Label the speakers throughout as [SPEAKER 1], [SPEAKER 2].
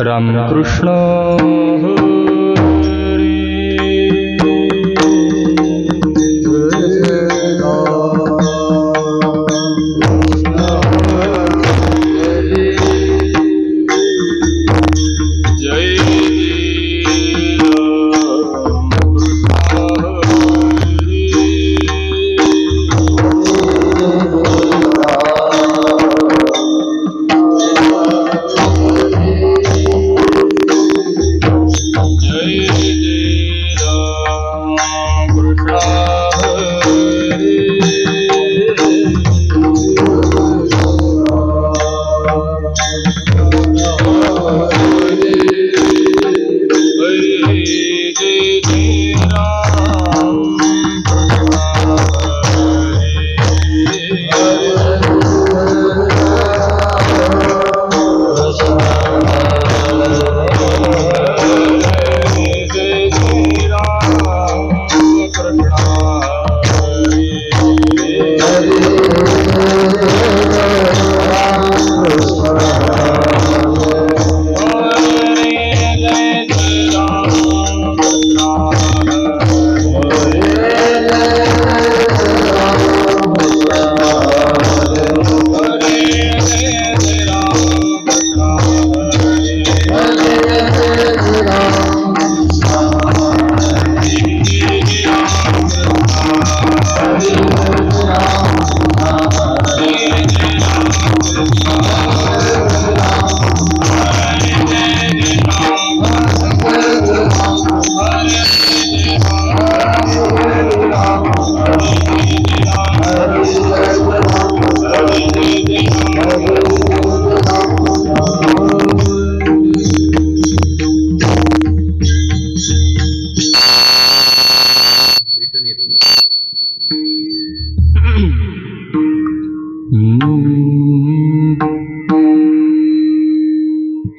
[SPEAKER 1] राम कृष्ण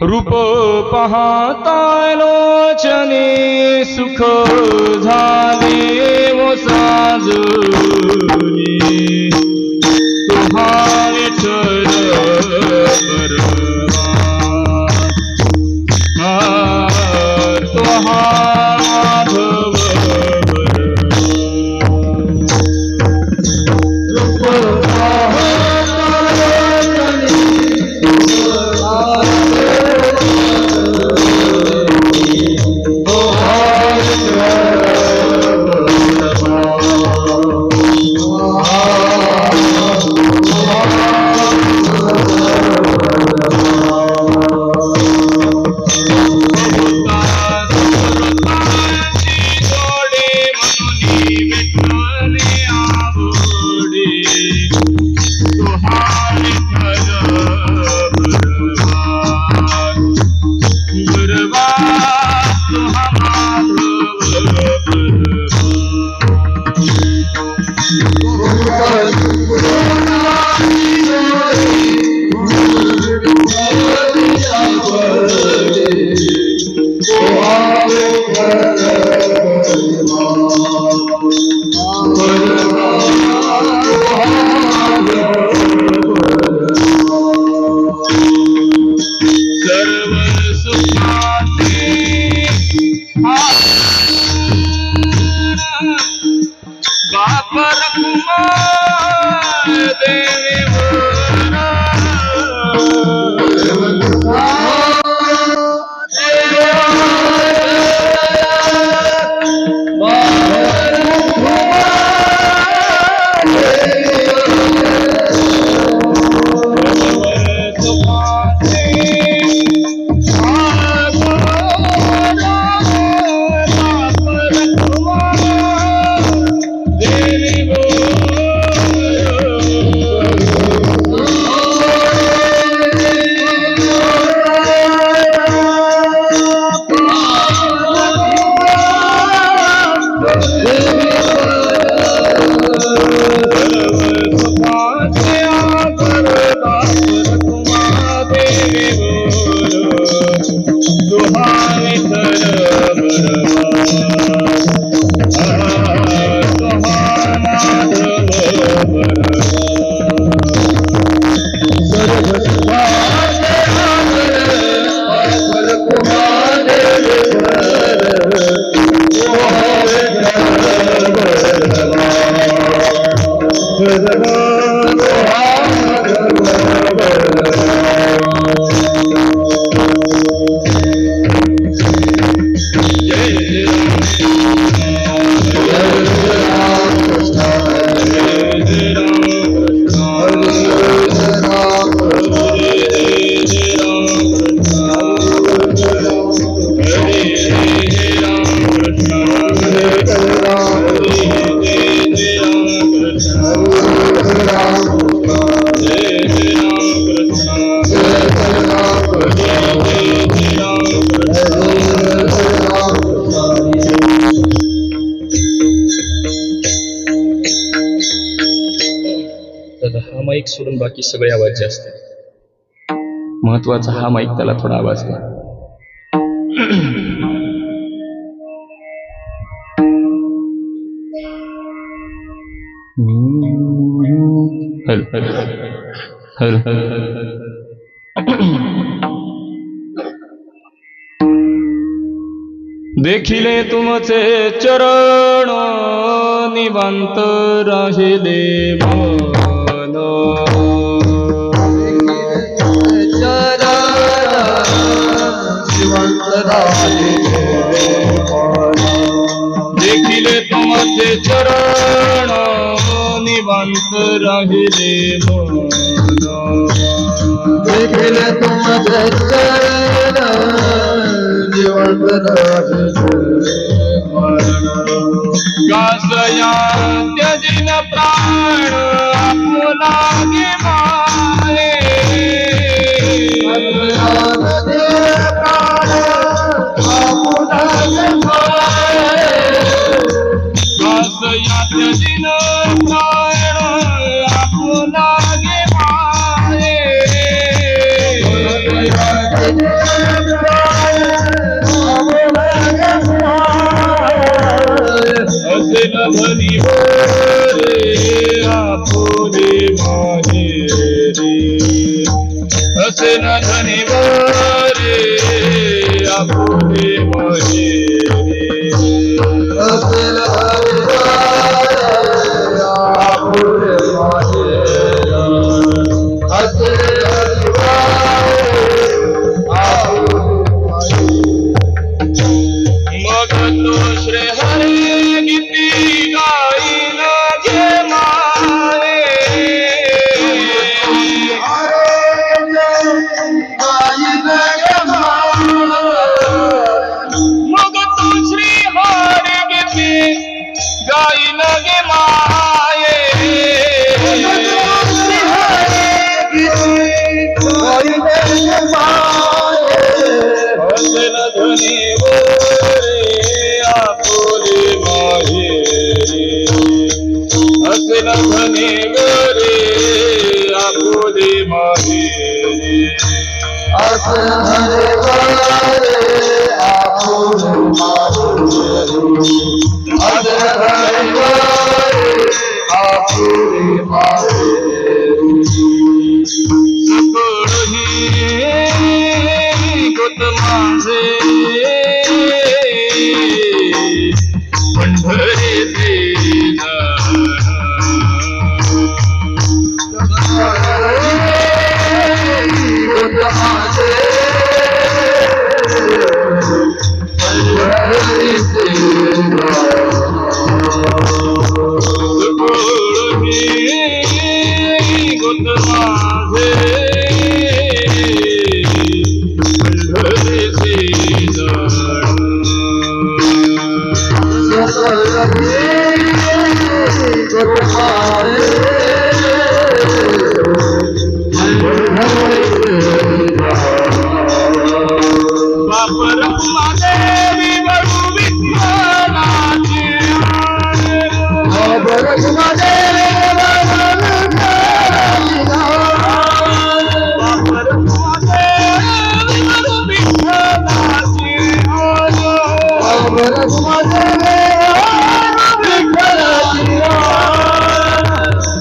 [SPEAKER 1] रूप पाहता लोचने सुख झाले वो साजनी तुम्हारे चरण सोडून बाकी सगळे आवाज जास्त आहेत. महत्वाचा हा माईक, त्याला थोडा आवाज द्या. हल हल हल हल. देखिले तुमचे चरण निवांत राहिले मन. देखिले तुमचे चरण निवांत राहिले मन.
[SPEAKER 2] देखिले तुमचे चरण निवांत राहिले मन.
[SPEAKER 1] गासया त्यजिन प्राण आपुलागे माहे. गासया त्यजिन प्राण आपुलागे माहे. असे न धनी रे आपुले माहेरी. असे न धनी रे आपुले माहेरी.
[SPEAKER 2] असे न धनी आपुले माहेरी. असे
[SPEAKER 1] मग तो श्री हरी गीती गाईन घे मारे. मग तो श्री हरी गीती गाईन घे माये. असे न धनी आपुले माहेरी. असे न धनी रे आपुले माहेरी.
[SPEAKER 2] असे धनी आपुले माहेरी. असे धनी आपुले माहेरी.
[SPEAKER 1] सकळही गोत माझे पंढरीचे गोत माझे पंढरीचे बापर देवी वळू विठ्ठलाची. बापर देवी वळू विठ्ठलाची.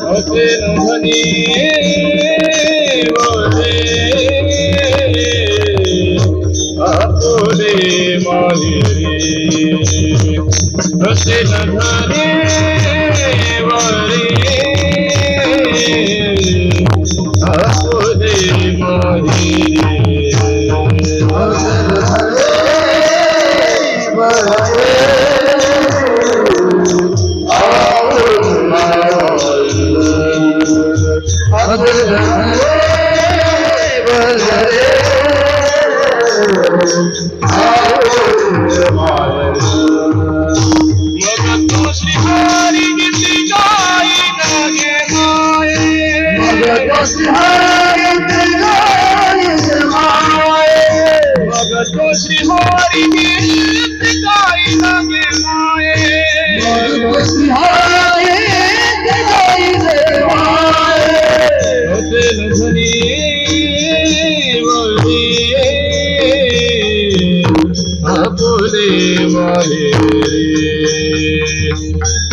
[SPEAKER 1] असे न धनी आपुले माहेरी. असे न धनी आपुले माहेरी. मग तो श्री हरी गीती गाईन घे माये. मग तो श्री हरी गीत गाईन घे माये.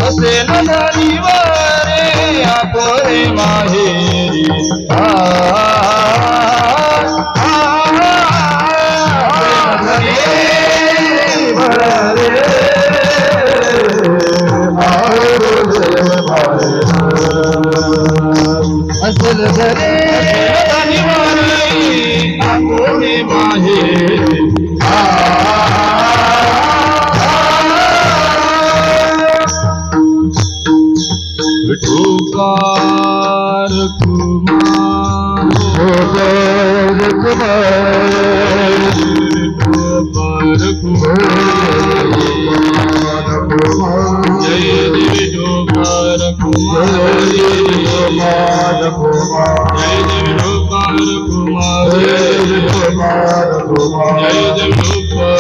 [SPEAKER 1] असे न धनीवारे आपोरे माहेरी असल धरे धनीवारे आपोरे माहेरी ठोकार कुमार जय देवी ठोकार कुमार जय देवी ठोकार कुमार जय देवी ठोकार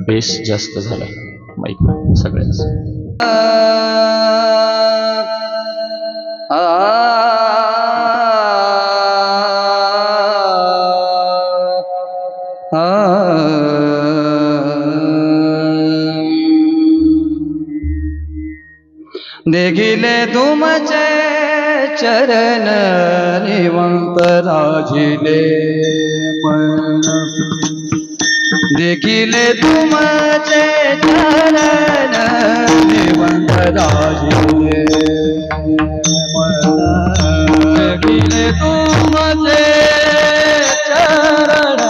[SPEAKER 1] बेस जास्त झाला माईक सगळ्याच
[SPEAKER 3] देखिले तुमचे चरण निवंत राजिले मन देखिले तुमचे चरण निवंत राजिले मन देखिले तुमचे चरण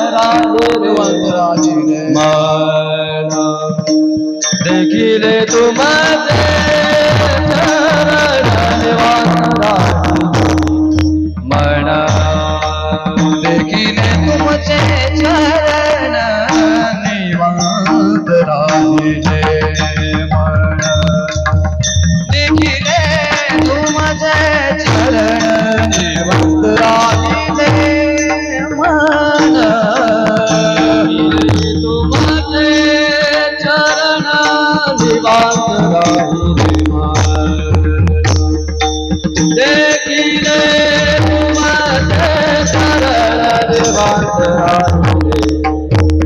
[SPEAKER 3] निवंत राजिले मन देखिले तुमचे देखिले तुमचे चरण निवंत राजिले मन देखिले तुमचे चरण निवंत राजिले मन तुमचे चरण निवंत राजिले देखिले तुमचे चरण निवंत राजिले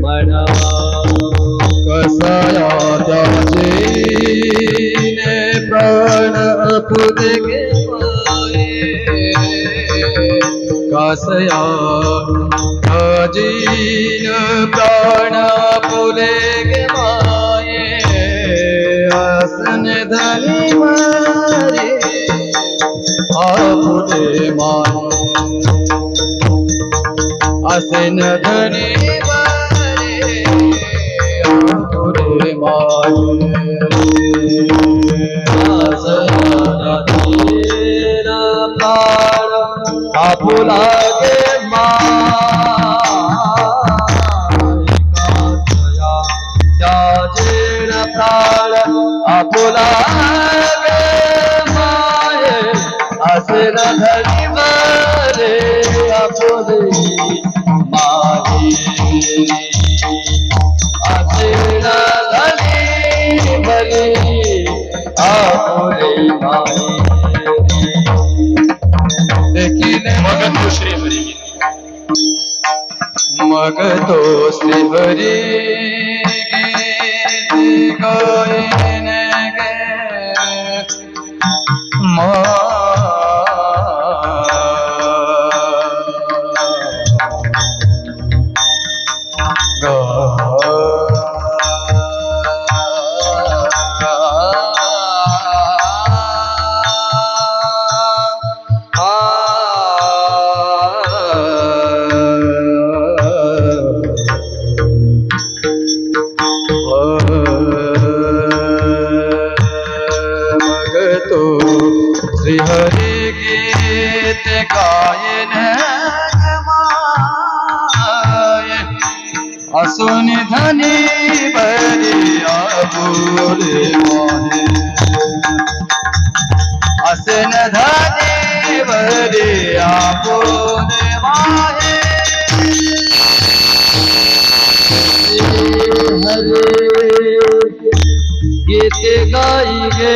[SPEAKER 3] मन कसया त्याजीने प्राण आपुले गे माये कसया त्याजीने प्राण आपुले गे माये आसन धनी मारे आपुले माये आसन धनी मारे आपुले माये आसना तेरा प्राण आपुला गे माया त्याजेन प्राण आपुला गे माये आसन धनी मारे आपुले माये आसन धनी बली आपुले माये देखिले
[SPEAKER 1] मगन श्री हरी
[SPEAKER 3] मग तो श्री हरि गीत गायन गे श्री असुन धनी बरिया बोले माहे असन धनी बरिया बोले माहे
[SPEAKER 2] हरे गीत गाई गे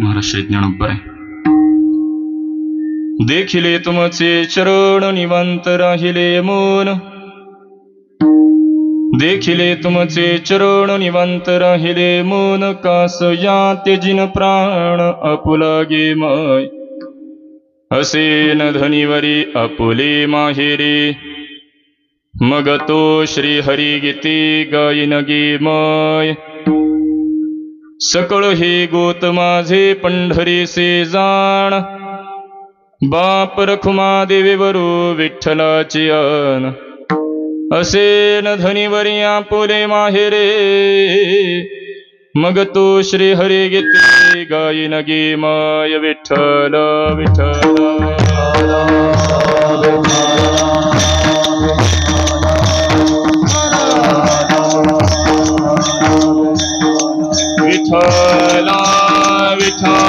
[SPEAKER 1] महाराज श्री ज्ञानोबा देखिले तुमचे चरण निवांत राहिले मौन देखिले तुमचे चरण निवांत राहिले मौन कास या तेजिन प्राण आपुलागे माय असे न धनिवरी आपुले माहेरे मग तो श्री हरी गीते गायन गे माय सकळ हे गोत माझे पंढरीसे जाण बाप रखुमा देवीवरू विठ्ठलाची आण असे न धनिवरी आपुले माहेरे मग तो श्री हरी गीते गायन गे माय विठ्ठल विठ्ठल विठ्ठल विठ्ठल विठ्ठल विठ्ठल विठ्ठल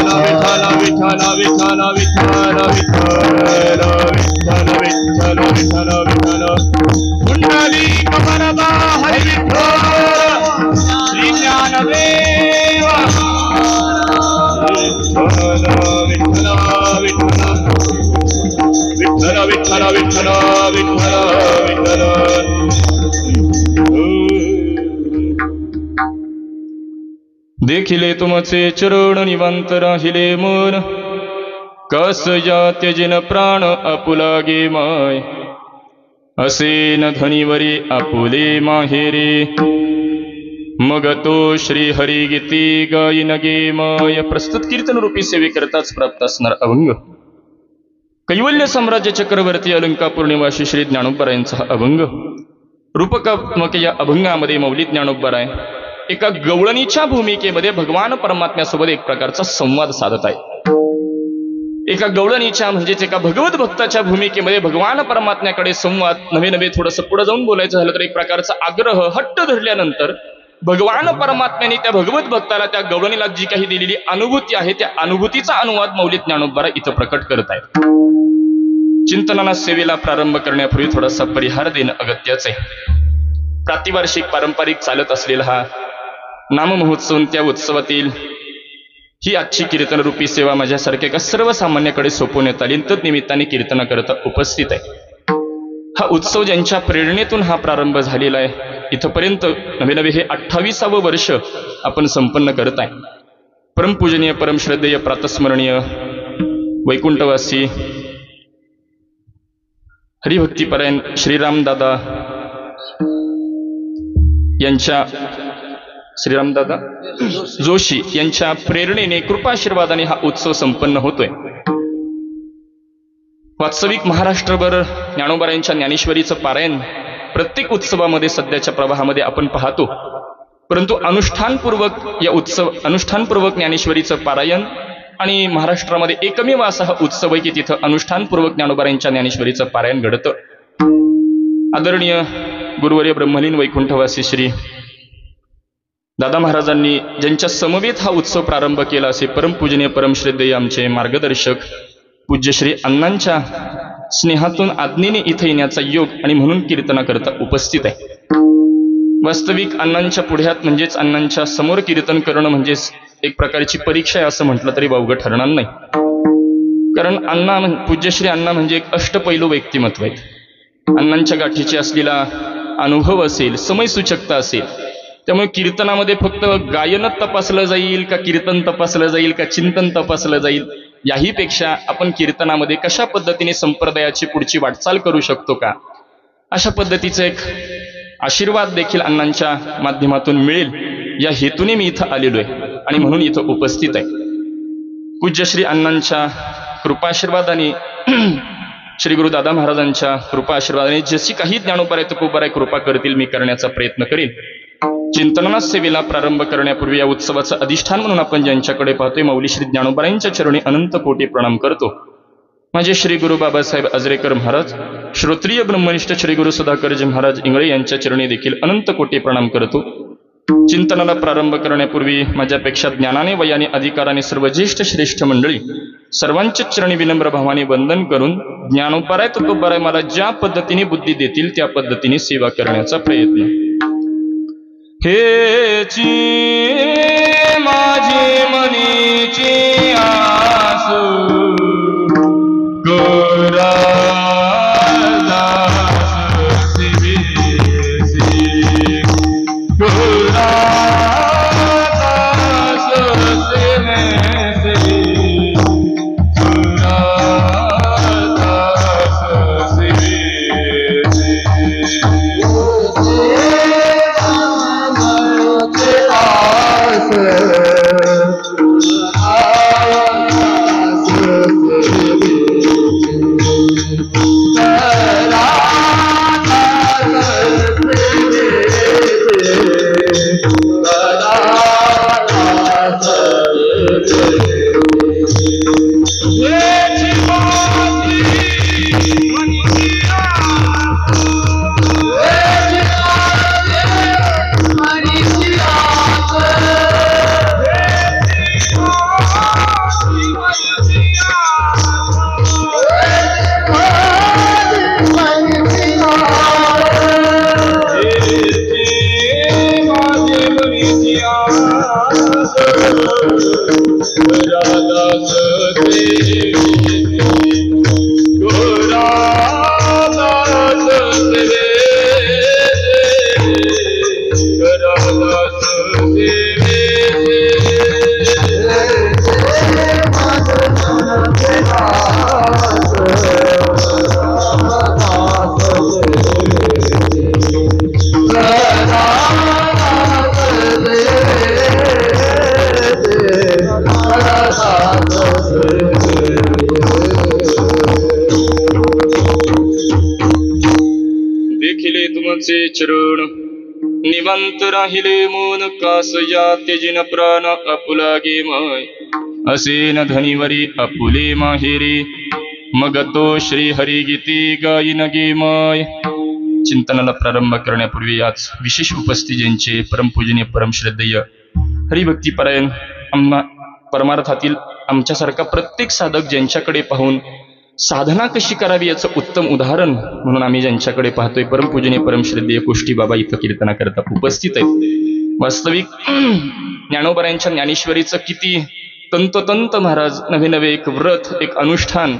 [SPEAKER 1] विठ्ठल विठ्ठल विठ्ठल विठ्ठल विठ्ठल विठ्ठल विठ्ठल कुंडली कमलबा हरी विठ्ठल श्री ज्ञानदेव विठ्ठल विठ्ठल विठ्ठल विठ्ठल विठ्ठल विठ्ठल विठ्ठल देखिले तुमचे चरण निवांत राहिले मन कस या त्यजिन प्राण आपुलागे माय असे न धनिवरी आपुले माहेरे मग तो श्री हरी गीती गायन गे माय प्रस्तुत कीर्तन रूपी सेवेकरताच प्राप्त असणार अभंग कैवल्य साम्राज्य चक्रवर्ती अलंकापूर निवासी श्री ज्ञानोबा यांचा हा अभंग रूपकात्मक या अभंगामध्ये मौली ज्ञानोबा एका गवळणीच्या भूमिकेमध्ये भगवान परमात्म्यासोबत एक प्रकारचा संवाद साधत आहे। एका गवळणीच्या म्हणजेच एका भगवत भक्ताच्या भूमिकेमध्ये भगवान परमात्म्याकडे संवाद नवे नवे थोडंसं पुढे जाऊन बोलायचं झालं तर एक प्रकारचा आग्रह हट्ट धरल्यानंतर भगवान परमात्म्याने त्या भगवत भक्ताला त्या गवळणीला जी काही दिलेली अनुभूती आहे त्या अनुभूतीचा अनुवाद मौली ज्ञानोबा इथं प्रकट करत आहेत। चिंतनाला सेवेला प्रारंभ करण्यापूर्वी थोडासा परिहार देणं अगत्याचं आहे। प्रातिवार्षिक पारंपरिक चालत असलेला हा नाम महोत्सव त्या उत्सवातील ही आजची कीर्तन रूपी सेवा माझ्यासारख्या एका सर्वसामान्याकडे सोपवण्यात आली तर निमित्ताने कीर्तना करता उपस्थित आहे। हा उत्सव ज्यांच्या प्रेरणेतून हा प्रारंभ झालेला आहे इथपर्यंत नवे नवे हे 28वे वर्ष आपण संपन्न करत आहे। परमपूजनीय परमश्रद्धेय प्रातस्मरणीय वैकुंठवासी हरिभक्तीपरायण श्रीरामदादा यांच्या श्रीरामदादा जोशी यांच्या प्रेरणेने कृपाशीर्वादाने हा उत्सव संपन्न होतोय। वास्तविक महाराष्ट्रभर ज्ञानोबा यांच्या ज्ञानेश्वरीचं पारायण प्रत्येक उत्सवामध्ये सध्याच्या प्रवाहामध्ये आपण पाहतो, परंतु अनुष्ठानपूर्वक ज्ञानेश्वरीचं पारायण आणि महाराष्ट्रामध्ये एकमेव असा हा उत्सव आहे की तिथं अनुष्ठानपूर्वक ज्ञानोबा यांच्या ज्ञानेश्वरीचं पारायण घडतं। आदरणीय गुरुवर्य ब्रह्मलीन वैकुंठवासी श्री दादा महाराजांनी ज्यांच्या समवेत हा उत्सव प्रारंभ केला असे परमपूजनीय परमश्रद्धेय आमचे मार्गदर्शक पूज्य श्री अण्णांच्या स्नेहातून आज्ञेने इथे येण्याचा योग आणि म्हणून कीर्तना करता उपस्थित आहे। वास्तविक अण्णांच्या पुढ्यात म्हणजेच अण्णांच्या समोर कीर्तन करणं म्हणजेच एक प्रकारची परीक्षा आहे असं म्हटलं तरी वावगं ठरणार नाही, कारण अण्णा पूज्यश्री अण्णा म्हणजे एक अष्टपैलू व्यक्तिमत्व आहेत। अण्णांच्या गाठीची असलेला अनुभव असेल, समयसूचकता असेल, त्यामुळे कीर्तनामध्ये फक्त गायनच तपासलं जाईल का कीर्तन तपासलं जाईल का चिंतन तपासलं जाईल याही पेक्षा आपण कीर्तनामध्ये कशा पद्धतीने संप्रदायाची पुढची वाटचाल करू शकतो का अशा पद्धतीचं एक आशीर्वाद देखील अण्णांच्या माध्यमातून मिळेल या हेतूने मी इथं आलेलो आहे आणि म्हणून इथं उपस्थित आहे। पूज्य श्री अण्णांच्या कृपाशीर्वादाने श्री गुरु दादा महाराजांच्या कृपा आशीर्वादाने जशी काही ज्ञानोबा तुकोबा कृपा करतील मी करण्याचा प्रयत्न करेन। चिंतनाला सेवेला प्रारंभ करण्यापूर्वी या उत्सवाचं अधिष्ठान म्हणून आपण ज्यांच्याकडे पाहतोय मौली श्री ज्ञानोबा यांच्या चरणी अनंत कोटी प्रणाम करतो। माझे श्री गुरु बाबासाहेब आजरेकर महाराज, श्रोत्रिय ब्रह्मनिष्ठ श्री गुरु सुधाकरजी महाराज इंगळे यांच्या चरणी देखील अनंत कोटी प्रणाम करतो। चिंतनाला प्रारंभ करण्यापूर्वी माझ्यापेक्षा ज्ञानाने वयाने अधिकाराने सर्व ज्येष्ठ श्रेष्ठ मंडळी सर्वांच्या चरणी विनम्र भावाने वंदन करून ज्ञानोपाराय तुकोबाराय मला ज्या पद्धतीने बुद्धी देतील त्या पद्धतीने सेवा करण्याचा प्रयत्न। हे माझी मनीची आस गोरादास शिवेसी गोरादास शिवेसी गोरादास शिवेसी देखिले तुमचे चरण निवांत राहिले मोन कास या तेजिन प्राण आपुलागे माय असे न धनीवरी आपुले माहेरी मग तो श्री हरी गीती गायन गे माय. चिंतनाला प्रारंभ करण्यापूर्वी आज विशेष उपस्थित ज्यांचे परमपूजनीय परमश्रद्धेय हरिभक्तीपरायण परमार्थातील आमच्यासारखा प्रत्येक साधक ज्यांच्याकडे पाहून साधना कशी करावी याचं उत्तम उदाहरण म्हणून आम्ही ज्यांच्याकडे पाहतोय परमपूजनीय परमश्रद्धेय कोष्टी बाबा इथं कीर्तना करता उपस्थित आहेत. वास्तविक ज्ञानोबरायांच्या ज्ञानेश्वरीचं किती तंतोतंत महाराज नवे नवे एक व्रत एक अनुष्ठान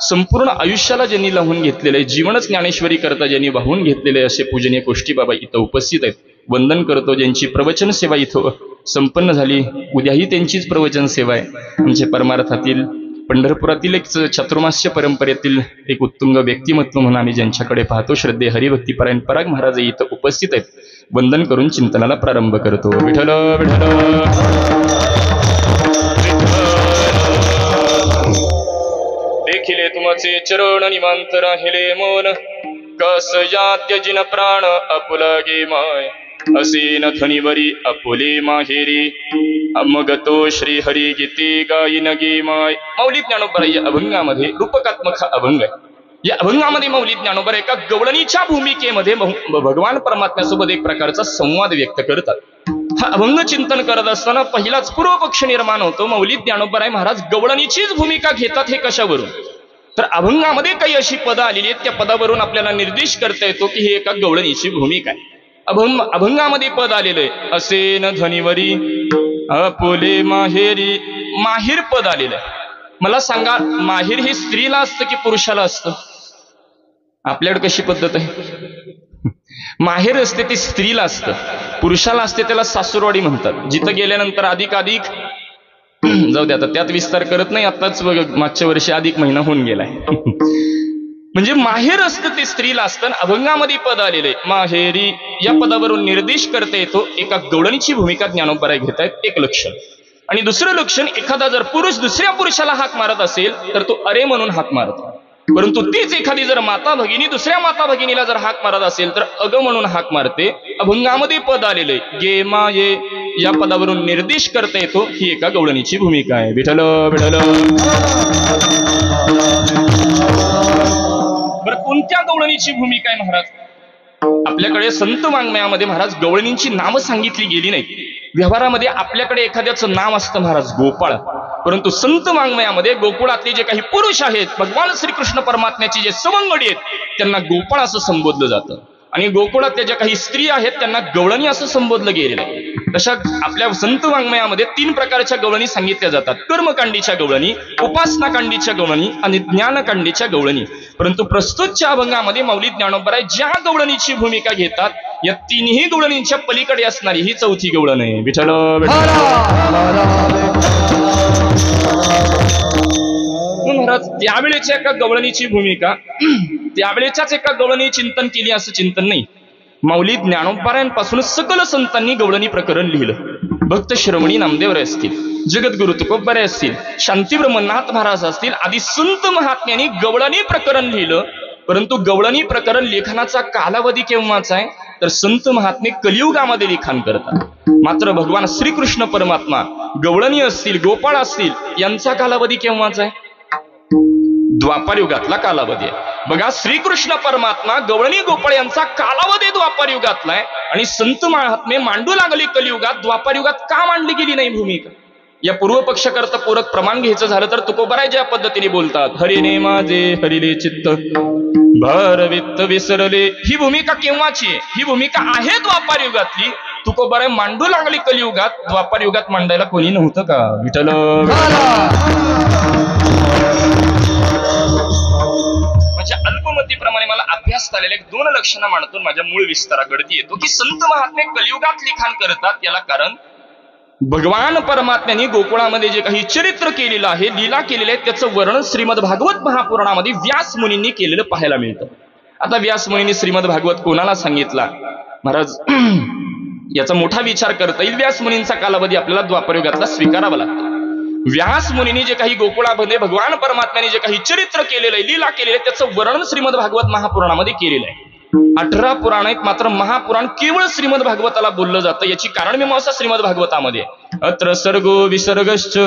[SPEAKER 1] संपूर्ण आयुष्याला ज्यांनी लावून घेतलेलं आहे, जीवनच ज्ञानेश्वरी करता ज्यांनी वाहून घेतलेले असे पूजनीय कोष्टी बाबा इथं उपस्थित आहेत. वंदन करतो. ज्यांची प्रवचन सेवा इथं संपन्न झाली, उद्याही त्यांचीच प्रवचन सेवा आहे. आमचे परमार्थातील पंढरपुरातील एक चातुर्मास्य परंपरेतील एक उत्तुंग व्यक्तिमत्व म्हणून आम्ही ज्यांच्याकडे पाहतो श्रद्धेय हरिभक्तीपरायण पराग महाराज इथं उपस्थित आहेत. वंदन करून चिंतनाला प्रारंभ करतो. विठ्ठल विठ्ठल देखिले तुमचे चरण निवांत राहिले मोन कस या त्यजिन प्राण आपुलागे माय असे न धनीवरी आपुले माहेरी मग तो श्री हरी गीती गायन गे माय. मौली ज्ञानोबा या अभंगामध्ये रूपकात्मक हा अभंग आहे. या अभंगामध्ये मौली ज्ञानोबा एका गवळणीच्या भूमिकेमध्ये भगवान परमात्म्यासोबत एक प्रकारचा संवाद व्यक्त करतात. हा अभंग चिंतन करत असताना पहिलाच पूर्वपक्ष निर्माण होतो. मौली ज्ञानोबा महाराज गवळणीचीच भूमिका घेतात हे कशावरून? तर अभंगामध्ये काही अशी पदं आलेली आहेत, त्या पदावरून आपल्याला निर्देश करता येतो की ही एका गवळणीची भूमिका आहे. अभंगामध्ये पद आलेलं आहे असे न धनीवरी आपुले माहेरी. माहेर पद आलेलं आहे. मला सांगा, माहेर हे स्त्रीला असतं की पुरुषाला असतं? आपल्याकडे कशी पद्धत आहे? माहेर असते ते स्त्रीला असतं, पुरुषाला असते त्याला सासूरवाडी म्हणतात. जिथं गेल्यानंतर अधिक जाऊ दे, आता त्यात विस्तार करत नाही. आताच मागच्या वर्षी अधिक महिना होऊन गेलाय. म्हणजे माहेर असतं ते स्त्रीला असतं. अभंगामध्ये पद आलेले माहेरी या पदावरून निर्देश करता येतो एका गवळणीची भूमिका ज्ञानोबा घेत आहेत. एक लक्षण. आणि दुसरं लक्षण, एखादा जर पुरुष दुसऱ्या पुरुषाला हाक मारत असेल तर तो अरे म्हणून हाक मारतो. परंतु तीच एखादी जर माता भगिनी दुसऱ्या माता भगिनीला जर हाक मारत असेल तर अग म्हणून हाक मारते. अभंगामध्ये पद आलेले गे माये या पदावरून निर्देश करता येतो ही एका गवळणीची भूमिका आहे. विठ्ठल विठ्ठल. बरं, कोणत्या गवळणीची भूमिका आहे महाराज? आपल्याकडे संत वाङ्मयामध्ये महाराज गवळणींची नावं सांगितली गेली नाहीत. व्यवहारामध्ये आपल्याकडे एखाद्याचं नाव असतं महाराज गोपाळ, परंतु संत वाङ्मयामध्ये गोकुळातले जे काही पुरुष आहेत, भगवान श्रीकृष्ण परमात्म्याचे जे सवंगडी आहेत, त्यांना गोपाळ असं संबोधलं जातं. आणि गोकुळातल्या ज्या काही स्त्री आहेत त्यांना गवळणी असं संबोधलं गेलेलं आहे. तशा आपल्या संत वाङ्मयामध्ये 3 प्रकारच्या गवळणी सांगितल्या जातात. कर्मकांडीच्या गवळणी, उपासनाकांडीच्या गवळणी आणि ज्ञानकांडीच्या गवळणी. परंतु प्रस्तुतच्या अभंगामध्ये माऊली ज्ञानोबराय ज्या गवळणीची भूमिका घेतात या 3ही गवळणींच्या पलीकडे असणारी ही 4थी गवळण आहे. विठ्ठल महाराज त्यावेळेच्या एका गवळणीची भूमिका त्यावेळेच्याच एका गवळणी चिंतन केली असं चिंतन नाही. माऊली ज्ञानोबरायांपासून सकल संतांनी गवळणी प्रकरण लिहिलं. भक्त श्रमणी नामदेवराय असतील, जगद्गुरु तुकोबराय असतील, शांती ब्रह्मनाथ महाराज असतील, आदी संत महात्म्यांनी गवळणी प्रकरण लिहिलं. परंतु गवळणी प्रकरण लेखनाचा कालावधी केव्हाचा आहे तर संत महात्मे कलियुगामध्ये लिखाण करतात. मात्र भगवान श्रीकृष्ण परमात्मा गवळणी असतील, गोपाळ असतील यांचा कालावधी केव्हाचा आहे? द्वापार युगातला कालावधी आहे. बघा, श्रीकृष्ण परमात्मा गवळणी गोपाळ यांचा कालावधी द्वापार युगातला आहे आणि संत महात्मे मांडू लागली कलियुगात. द्वापार युगात का मांडली गेली नाही भूमिका? या पूर्व पक्षाकरता पूरक प्रमाण घ्यायचं झालं तर तुकोबराय ज्या पद्धतीने बोलतात, हरिने माझे हरिले चित्त भरवित्त विसरले, ही भूमिका केव्हाची आहे? ही भूमिका आहे द्वापार युगातली. तुकोबराय मांडू लागली कलियुगात. द्वापार युगात मांडायला कोणी नव्हतं का? विठ्ठल म्हणजे अल्पमतीप्रमाणे मला अभ्यास झालेल्या 2 लक्षणं मांडतो माझ्या मूळ विस्ताराकडे येतो की संत महात्मे कलियुगात लिखाण करतात. याला कारण भगवान परमात्म्यांनी गोकुळामध्ये जे काही चरित्र केलेलं आहे, लीला केलेलं आहे, त्याचं वर्णन श्रीमद भागवत महापुराणामध्ये व्यास मुनींनी केलेलं पाहायला मिळतं. आता व्यास मुनींनी श्रीमद भागवत कोणाला सांगितला महाराज? याचा मोठा विचार करता येईल. व्यास मुनींचा कालावधी आपल्याला द्वापरयुगातला स्वीकारावा लागतो. व्यास मुनींनी जे काही गोकुळामध्ये भगवान परमात्म्यांनी जे काही चरित्र केलेलं आहे, लीला केलेलं आहे, त्याचं वर्णन श्रीमद भागवत महापुराणामध्ये केलेलं आहे. 18 पुराण आहेत, मात्र महापुराण केवळ श्रीमद भागवताला बोललं जातं. याची कारण मीमांसा श्रीमद भागवतामध्ये अत्र सर्गो विसर्गश्च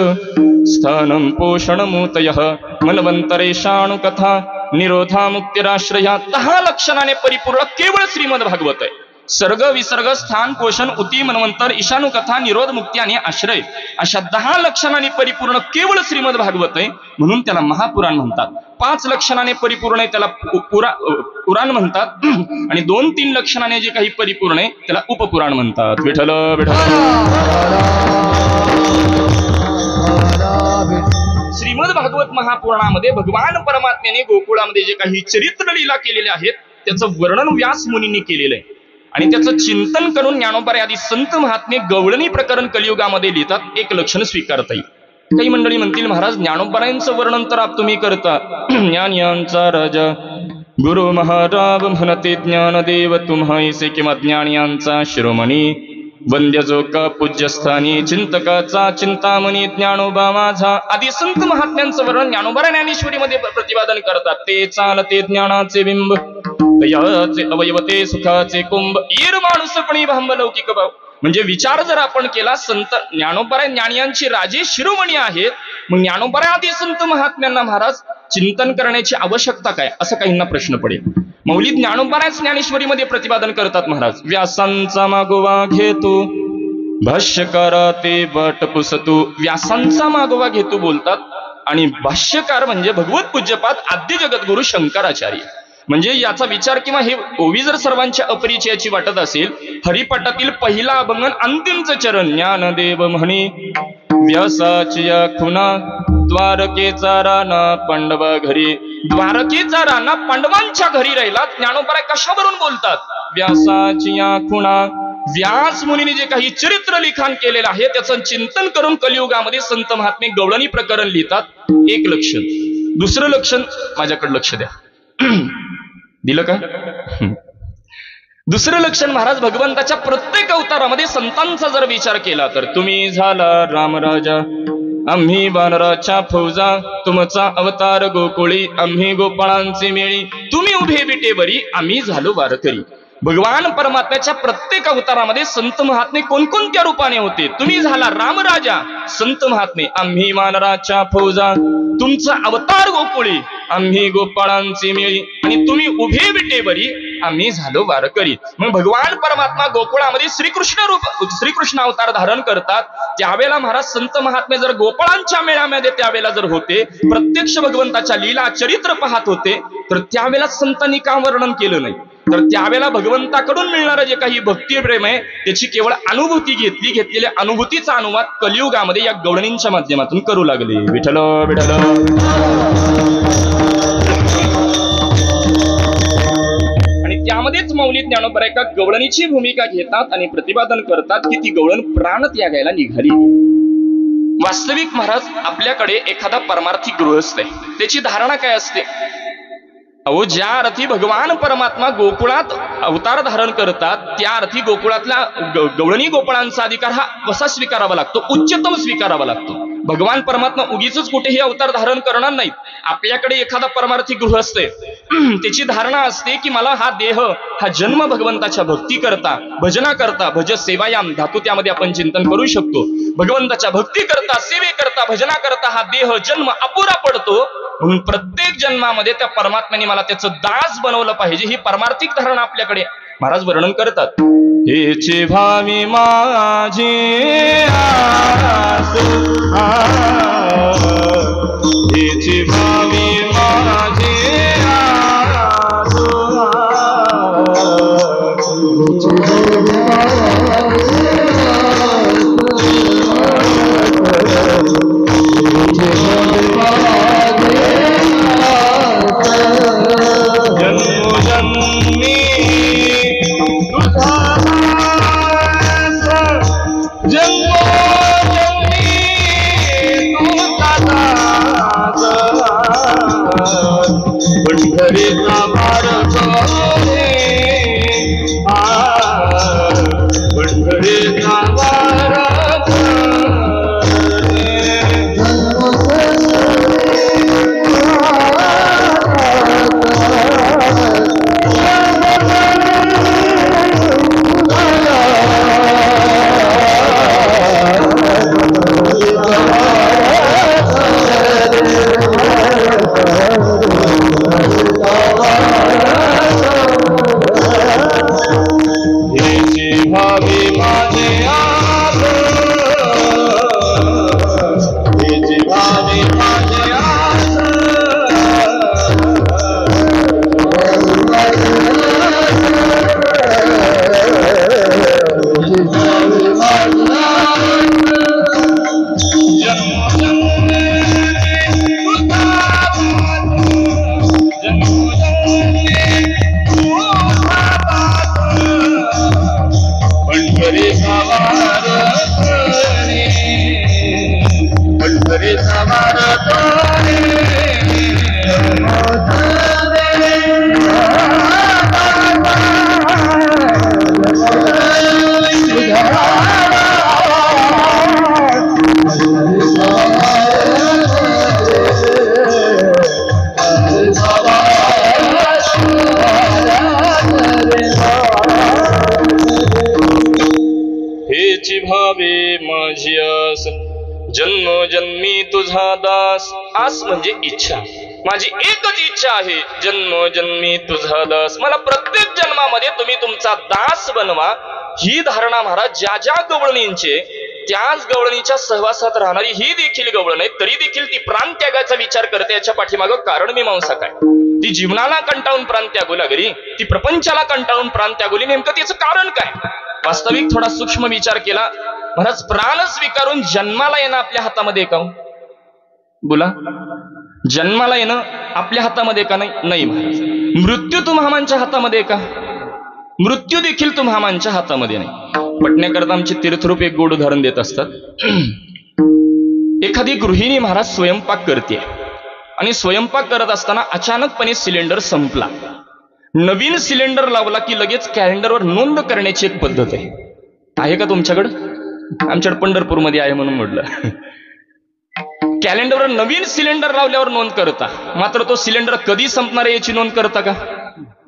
[SPEAKER 1] स्थानं पोषणमूतयः मन्वन्तरेषाणु कथा निरोधा मुक्तिराश्रया. 10 लक्षणाने परिपूर्ण केवळ श्रीमद भागवत आहे. सर्ग, विसर्ग, स्थान, पोषण, उती, मन्वंतर, ईशानु कथा, निरोध, मुक्ती आणि आश्रय अशा 10 लक्षणांनी परिपूर्ण केवळ श्रीमद भागवत आहे, म्हणून त्याला महापुराण म्हणतात. 5 लक्षणाने परिपूर्ण आहे त्याला पुराण म्हणतात आणि 2-3 लक्षणाने जे काही परिपूर्ण आहे त्याला उपपुराण म्हणतात. विठ्ठल श्रीमद भागवत महापुराणामध्ये भगवान परमात्म्याने गोकुळामध्ये जे काही चरित्र लीला केलेले आहेत त्याचं वर्णन व्यास मुनींनी केलेलं आहे आणि त्याचं चिंतन करून ज्ञानोबराय आदी संत महात्मे गवळणी प्रकरण कलियुगामध्ये लिहितात. एक लक्षण स्वीकारता येईल. काही मंडळी म्हणतील महाराज ज्ञानोबरायांचं वर्णन तर आप तुम्ही करता. ज्ञान यांचा राजा गुरु महाराज म्हणते ज्ञानदेव तुम्हाईसे किंवा ज्ञान यांचा शिरोमणी वंद्य जो का पूज्यस्थानी चिंतकाचा चिंतामणी ज्ञानोबा माझा आदी संत महात्म्यांचं वर्णन ज्ञानोबराय ज्ञानेश्वरीमध्ये प्रतिपादन करतात. ते चालते ज्ञानाचे बिंब तयाचे अवयवते सुखाचे कुंभ ईर माणूसपणी भांब लौकिक भाव. म्हणजे विचार जर आपण केला संत ज्ञानोबराय ज्ञानियांची राजे शिरोमणी आहेत, मग ज्ञानोबराय आदी संत महात्म्यांना महाराज चिंतन करण्याची आवश्यकता काय असं काहींना प्रश्न पडेल. मौली ज्ञानोबरायच ज्ञानेश्वरीमध्ये प्रतिपादन करतात महाराज. व्यासांचा मागोवा घेतो भाष्यकारा ते बट पुसतो. व्यासांचा मागोवा घेतो बोलतात आणि भाष्यकार म्हणजे भगवत पूज्यपाद आद्य जगद्गुरु शंकराचार्य. म्हणजे याचा विचार किंवा हे ओवी जर सर्वांच्या अपरिचयाची वाटत असेल, हरिपाठातील पहिला अभंग अंतिमच चरण ज्ञानदेव म्हणे व्यासाची या खुना द्वारकेचा राणा पांडवा घरी. द्वारकेचा राणा पांडवांच्या घरी राहिला. ज्ञानोबराय कशावरून बोलतात? व्यासाची या खुणा. व्यास मुनीने जे काही चरित्र लिखाण केलेलं आहे त्याचं चिंतन करून कलियुगामध्ये संत महात्मे गवळणी प्रकरण लिहितात. एक लक्षण. दुसरं लक्षण माझ्याकडे लक्ष द्या. दिलं का? दुसरं लक्षण महाराज भगवंताच्या प्रत्येक अवतारामध्ये संतांचा जर विचार केला तर तुम्ही झाला रामराजा आम्ही वानराच्या फौजा तुमचा अवतार गोकुळी आम्ही गोपाळांचे मेळी तुम्ही उभे विटेवरी आम्ही झालो वारकरी. भगवान परमात्म्याच्या प्रत्येक अवतारामध्ये संत महात्मे कोणकोणत्या रूपाने होते? तुम्ही झाला रामराजा संत महात्मे आम्ही वानराच्या फौजा तुमचा अवतार गोकुळी आम्ही गोपाळांची मेळी आणि तुम्ही उभे विटेवरी आम्ही झालो वारकरी. मग भगवान परमात्मा गोकुळामध्ये श्रीकृष्ण अवतार धारण करतात. त्यावेळेला महाराज संत महात्मे जर गोपाळांच्या मेळ्यामध्ये त्यावेळेला जर होते, प्रत्यक्ष भगवंताच्या लीला चरित्र पाहत होते, तर त्यावेळेला संतांनी का वर्णन केलं नाही? तर त्यावेळेला भगवंताकडून मिळणारं जे काही भक्ती प्रेम आहे त्याची केवळ अनुभूती घेतलेल्या अनुभूतीचा अनुवाद कलियुगामध्ये या गवळणींच्या माध्यमातून करू लागले. विठ्ठल विठ्ठल. आणि त्यामध्येच माऊली ज्ञानोबा एका गवळणीची भूमिका घेतात आणि प्रतिपादन करतात की ती गवळण प्राण त्यागायला निघाली. वास्तविक महाराज आपल्याकडे एखादा परमार्थी गृहस्थ आहे, त्याची धारणा काय असते? अहो, ज्या अर्थी भगवान परमात्मा गोकुळात अवतार धारण करतात त्या अर्थी गोकुळातल्या गवळणी गोपाळांचा अधिकार हा कसा स्वीकारावा लागतो? उच्चतम स्वीकारावा लागतो. भगवान परमात्मा उगीच कुठेही अवतार धारण करणार नाहीत. आपल्याकडे एखादा परमार्थी गृहस्थ आहे, त्याची धारणा असते की मला हा देह, हा जन्म भगवंताच्या भक्ती करता, भजना करता, भज सेवायाम धातू त्यामध्ये आपण चिंतन करू शकतो. भगवंताच्या भक्ती करता, सेवे करता, भजना करता हा देह जन्म अपुरा पडतो. म्हणून प्रत्येक जन्मामध्ये त्या परमात्म्याने मला त्याचं दास बनवलं पाहिजे, ही परमार्थिक धारणा आपल्याकडे महाराज वर्णन करतात. हेचे भावी माझे आस, हेचे भावी माझे आस, जन्मोजन्मी तुझा दास. आस म्हणजे इच्छा. माझी एकच इच्छा आहे, जन्मोजन्मी तुझा दास, मला प्रत्येक जन्मामध्ये तुम्ही तुमचा दास बनवा. ही धारणा महाराज ज्या ज्या गवळणींचे, त्याच गवळणीच्या सहवासात राहणारी ही देखील गवळण आहे, तरी देखील ती प्राणत्यागाचा विचार करते. याच्या पाठीमागं कारण मीमांसा काय? ती जीवनाला कंटाळून प्राण त्यागू लागली, ती प्रपंचाला कंटाळून प्राण त्यागुली, नेमकं त्याचं कारण काय? वास्तविक थोडा सूक्ष्म विचार केला महाराज, प्राण स्वीकारून जन्माला येणं आपल्या हातामध्ये का? बोला, जन्माला येणं आपल्या हातामध्ये का? नाही महाराज. मृत्यू तुम्हामांच्या हातामध्ये का? मृत्यू देखील तुम्हामांच्या हातामध्ये नाही. पटण्याकरता आमचे तीर्थरूप एक गोड उदाहरण देत असतात. एखादी गृहिणी महाराज स्वयंपाक करते आणि स्वयंपाक करत असताना अचानकपणे सिलेंडर संपला. नवीन सिलेंडर लावला की लगेच कॅलेंडरवर नोंद करण्याची एक पद्धत आहे का तुमच्याकडं? आमच्याकडे पंढरपूरमध्ये आहे म्हणून म्हटलं. कॅलेंडरवर नवीन सिलेंडर लावल्यावर नोंद करता, मात्र तो सिलेंडर कधी संपणार आहे याची नोंद करता का?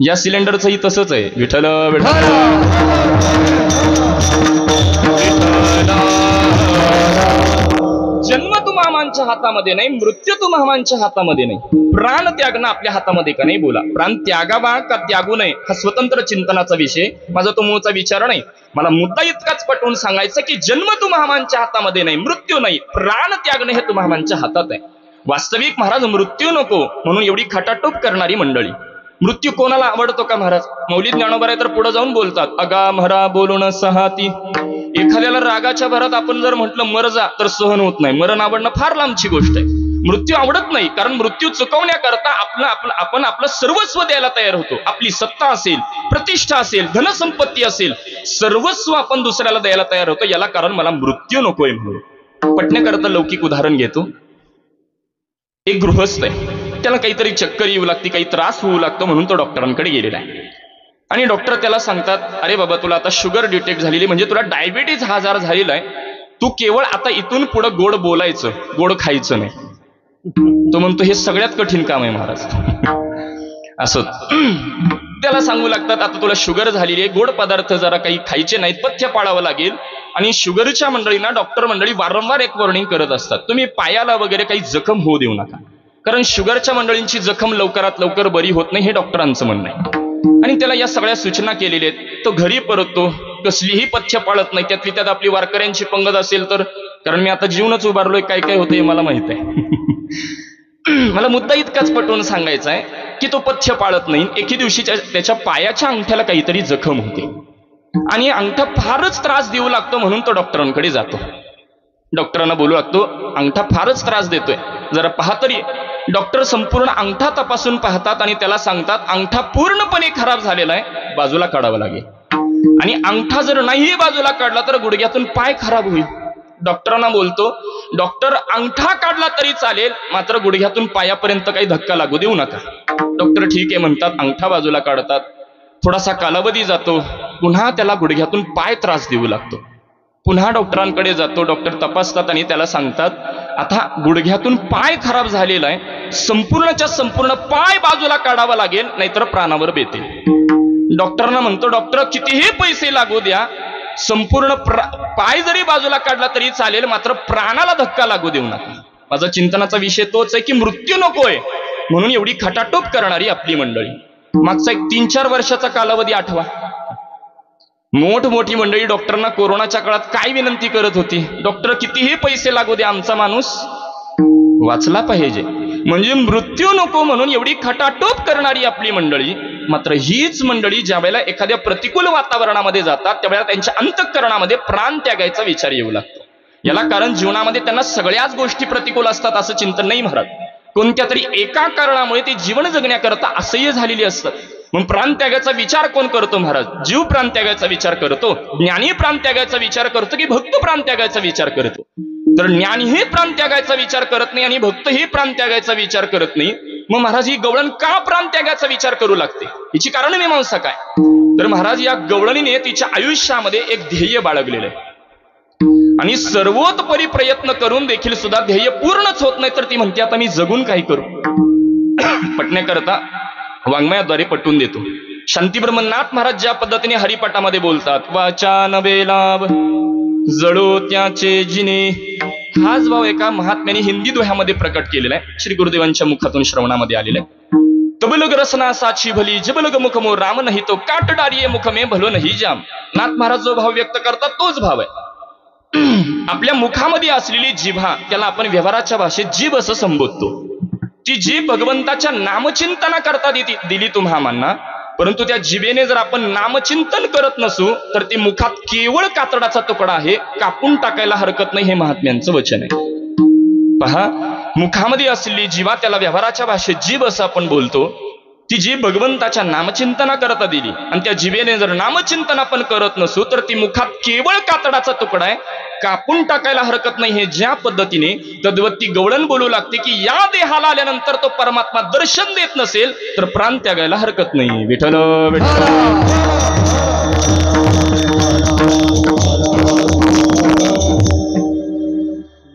[SPEAKER 1] या सिलेंडरचंही तसंच आहे. विठ्ठल विठ्ठल. जन्म तुम्हामांच्या हातामध्ये नाही, मृत्यू तुम्हामांच्या हातामध्ये नाही. प्राण त्यागणं आपल्या हातामध्ये का नाही? बोला, प्राण त्यागावा का त्यागू नये हा स्वतंत्र चिंतनाचा विषय, माझा तो मूळचा विचार नाही. मला मुद्दा इतकाच पटवून सांगायचं की जन्म तुम्हामांच्या हातामध्ये नाही, मृत्यू नाही, प्राण त्यागणं हे तुम्हामांच्या हातात आहे. वास्तविक महाराज मृत्यू नको म्हणून एवढी खटाटोप करणारी मंडळी, मृत्यू कोणाला आवडतो का महाराज? मौलिक ज्ञानोबा तर पुढे जाऊन बोलतात, अगा म्हरा बोलून सहाती. एखाद्याला रागाच्या भरात आपण जर म्हटलं मर जा तर सहन होत नाही. मरण आवडणं फार लांबची गोष्ट आहे. मृत्यू आवडत नाही, कारण मृत्यू चुकवण्याकरता आपण आपलं सर्वस्व द्यायला तयार होतो. आपली सत्ता असेल, प्रतिष्ठा असेल, धनसंपत्ती असेल, सर्वस्व आपण दुसऱ्याला द्यायला तयार होतो. याला कारण मला मृत्यू नकोय म्हणून. पटण्याकरता लौकिक उदाहरण घेतो. एक गृहस्थ आहे, त्याला काहीतरी चक्कर येऊ लागते, काही त्रास होऊ लागतो, म्हणून तो डॉक्टरांकडे गेलेला आहे. आणि डॉक्टर त्याला सांगतात, अरे बाबा तुला आता शुगर डिटेक्ट झालेली, म्हणजे तुला डायबिटीज हा आजार झालेला आहे. तू केवळ आता इथून पुढे गोड बोलायचं, गोड खायचं नाही. तो म्हणतो हे सगळ्यात कठीण काम आहे महाराज. असं त्याला सांगू लागतात, आता तुला शुगर झालेली आहे, गोड पदार्थ जरा काही खायचे नाहीत, पथ्य पाळावं लागेल. आणि शुगरच्या मंडळींना डॉक्टर मंडळी वारंवार एक वॉर्निंग करत असतात, तुम्ही पायाला वगैरे काही जखम होऊ देऊ नका, कारण शुगरच्या मंडळींची जखम लवकरात लवकर बरी होत नाही, हे डॉक्टरांचं म्हणणं आहे. आणि त्याला या सगळ्या सूचना केलेल्या आहेत. तो घरी परततो, कसलीही पथ्य पाळत नाही. त्यातली त्यात आपली वारकऱ्यांची पंगत असेल तर, कारण मी आता जीवनच उभारलोय, काय काय होतंय मला माहित आहे. मला मुद्दा इतकाच पटवून सांगायचा आहे की तो पथ्य पाळत नाही. एके दिवशी त्याच्या पायाच्या अंगठ्याला काहीतरी जखम होते आणि अंगठा फारच त्रास देऊ लागतो, म्हणून तो डॉक्टरांकडे जातो. डॉक्टरांना बोलू लागतो, अंगठा फारच त्रास देतोय, जरा पहा तरी. डॉक्टर संपूर्ण अंगठा तपासून पाहतात आणि त्याला सांगतात, अंगठा पूर्णपणे खराब झालेला आहे, बाजूला काढावा लागेल. आणि अंगठा जर नाही बाजूला काढला तर गुडघ्यातून पाय खराब होईल. डॉक्टरांना बोलतो, डॉक्टर अंगठा काढला तरी चालेल, मात्र गुडघ्यातून पायापर्यंत काही धक्का लागू देऊ नका. डॉक्टर ठीक आहे म्हणतात, अंगठा बाजूला काढतात. थोडासा कालावधी जातो, पुन्हा त्याला गुडघ्यातून पाय त्रास देऊ लागतो. पुन्हा डॉक्टरांकडे जातो. डॉक्टर तपासतात आणि त्याला सांगतात, आता गुडघ्यातून पाय खराब झालेला आहे, संपूर्णच्या संपूर्ण पाय बाजूला काढावा लागेल, नाहीतर प्राणावर बेतेल. डॉक्टरांना म्हणतो, डॉक्टर कितीही पैसे लागू द्या, संपूर्ण पाय जरी बाजूला काढला तरी चालेल, मात्र प्राणाला धक्का लागू देऊ नका. माझा चिंतनाचा विषय तोच आहे की मृत्यू नकोय, म्हणून एवढी खटाटोप करणारी आपली मंडळी. मागचा एक 3-4 वर्षाचा कालावधी आठवा. मोठमोठी मंडळी डॉक्टरांना कोरोनाच्या काळात काय विनंती करत होती, डॉक्टर कितीही पैसे लागू दे, आमचा माणूस वाचला पाहिजे. म्हणजे मृत्यू नको म्हणून एवढी खटाटोप करणारी आपली मंडळी. मात्र हीच मंडळी ज्या वेळेला एखाद्या प्रतिकूल वातावरणामध्ये जातात, त्यावेळेला त्यांच्या अंतःकरणामध्ये प्राण त्यागायचा विचार येऊ लागतो. याला कारण जीवनामध्ये त्यांना सगळ्याच गोष्टी प्रतिकूल असतात असं चिंतन नाही महाराज. कोणत्या तरी एका कारणामुळे ते जीवन जगण्याकरता असह्य झालेली असतात. मग प्राणत्यागाचा विचार कोण करतो महाराज? जीव प्राणत्यागाचा विचार करतो, ज्ञानी प्राणत्यागाचा विचार करतो की भक्त प्राणत्यागाचा विचार करतो? तर ज्ञानीही प्राणत्यागाचा विचार करत नाही आणि भक्तही प्राणत्यागाचा विचार करत नाही. मग महाराज ही गवळण का प्राणत्यागाचा विचार करू लागते, हिची कारण मीमांसा काय? तर महाराज या गवळणीने तिच्या आयुष्यामध्ये एक ध्येय बाळगलेलं आहे आणि सर्वोतपरी प्रयत्न करून देखील सुद्धा ध्येय पूर्णच होत नाही. तर ती म्हणते, आता मी जगून काय करू? पटण्याकरता वाङ्मयाद्वारे पटवून देतो. शांती ब्रह्मनाथ महाराज ज्या पद्धतीने हरिपाठामध्ये बोलतात, वाचा नवे लाभ जळो त्याचे जिने, हाच भाव एका महात्म्याने हिंदी दोह्यामध्ये प्रकट केलेला आहे, श्री गुरुदेवांच्या मुखातून श्रवणामध्ये आलेला आहे. तबलग रसना साची भली जबलग मुखमो राम नाही तो काटडारिये मुखमे भलो नाही जाम. नाथ महाराज जो भाव व्यक्त करतात तोच भाव आहे. आपल्या मुखामध्ये असलेली जिभा, त्याला आपण व्यवहाराच्या भाषेत जीभ असं संबोधतो. ती जीभ भगवंताच्या नामचिंतना करता दिली तुम्हामांना, परंतु त्या जिभेने जर आपण नामचिंतन करत नसू तर ती मुखात केवळ कातडाचा तुकडा आहे, कापून टाकायला हरकत नाही, हे महात्म्यांचं वचन आहे. पहा, मुखामध्ये असलेली जीवा, त्याला व्यवहाराच्या भाषेत जीभ असं आपण बोलतो. ती जीभ भगवंताच्या नामचिंतना करता दिली आणि त्या जिभेने जर नामचिंतन आपण करत नसू तर ती मुखात केवळ कातडाचा तुकडा आहे, कापून टाकायला हरकत नाही. हे ज्या पद्धतीने तद्वत ती गवळण बोलू लागते की या देहाला आल्यानंतर तो परमात्मा दर्शन देत नसेल तर प्राण त्यागायला हरकत नाही. विठ्ठल विठ्ठल.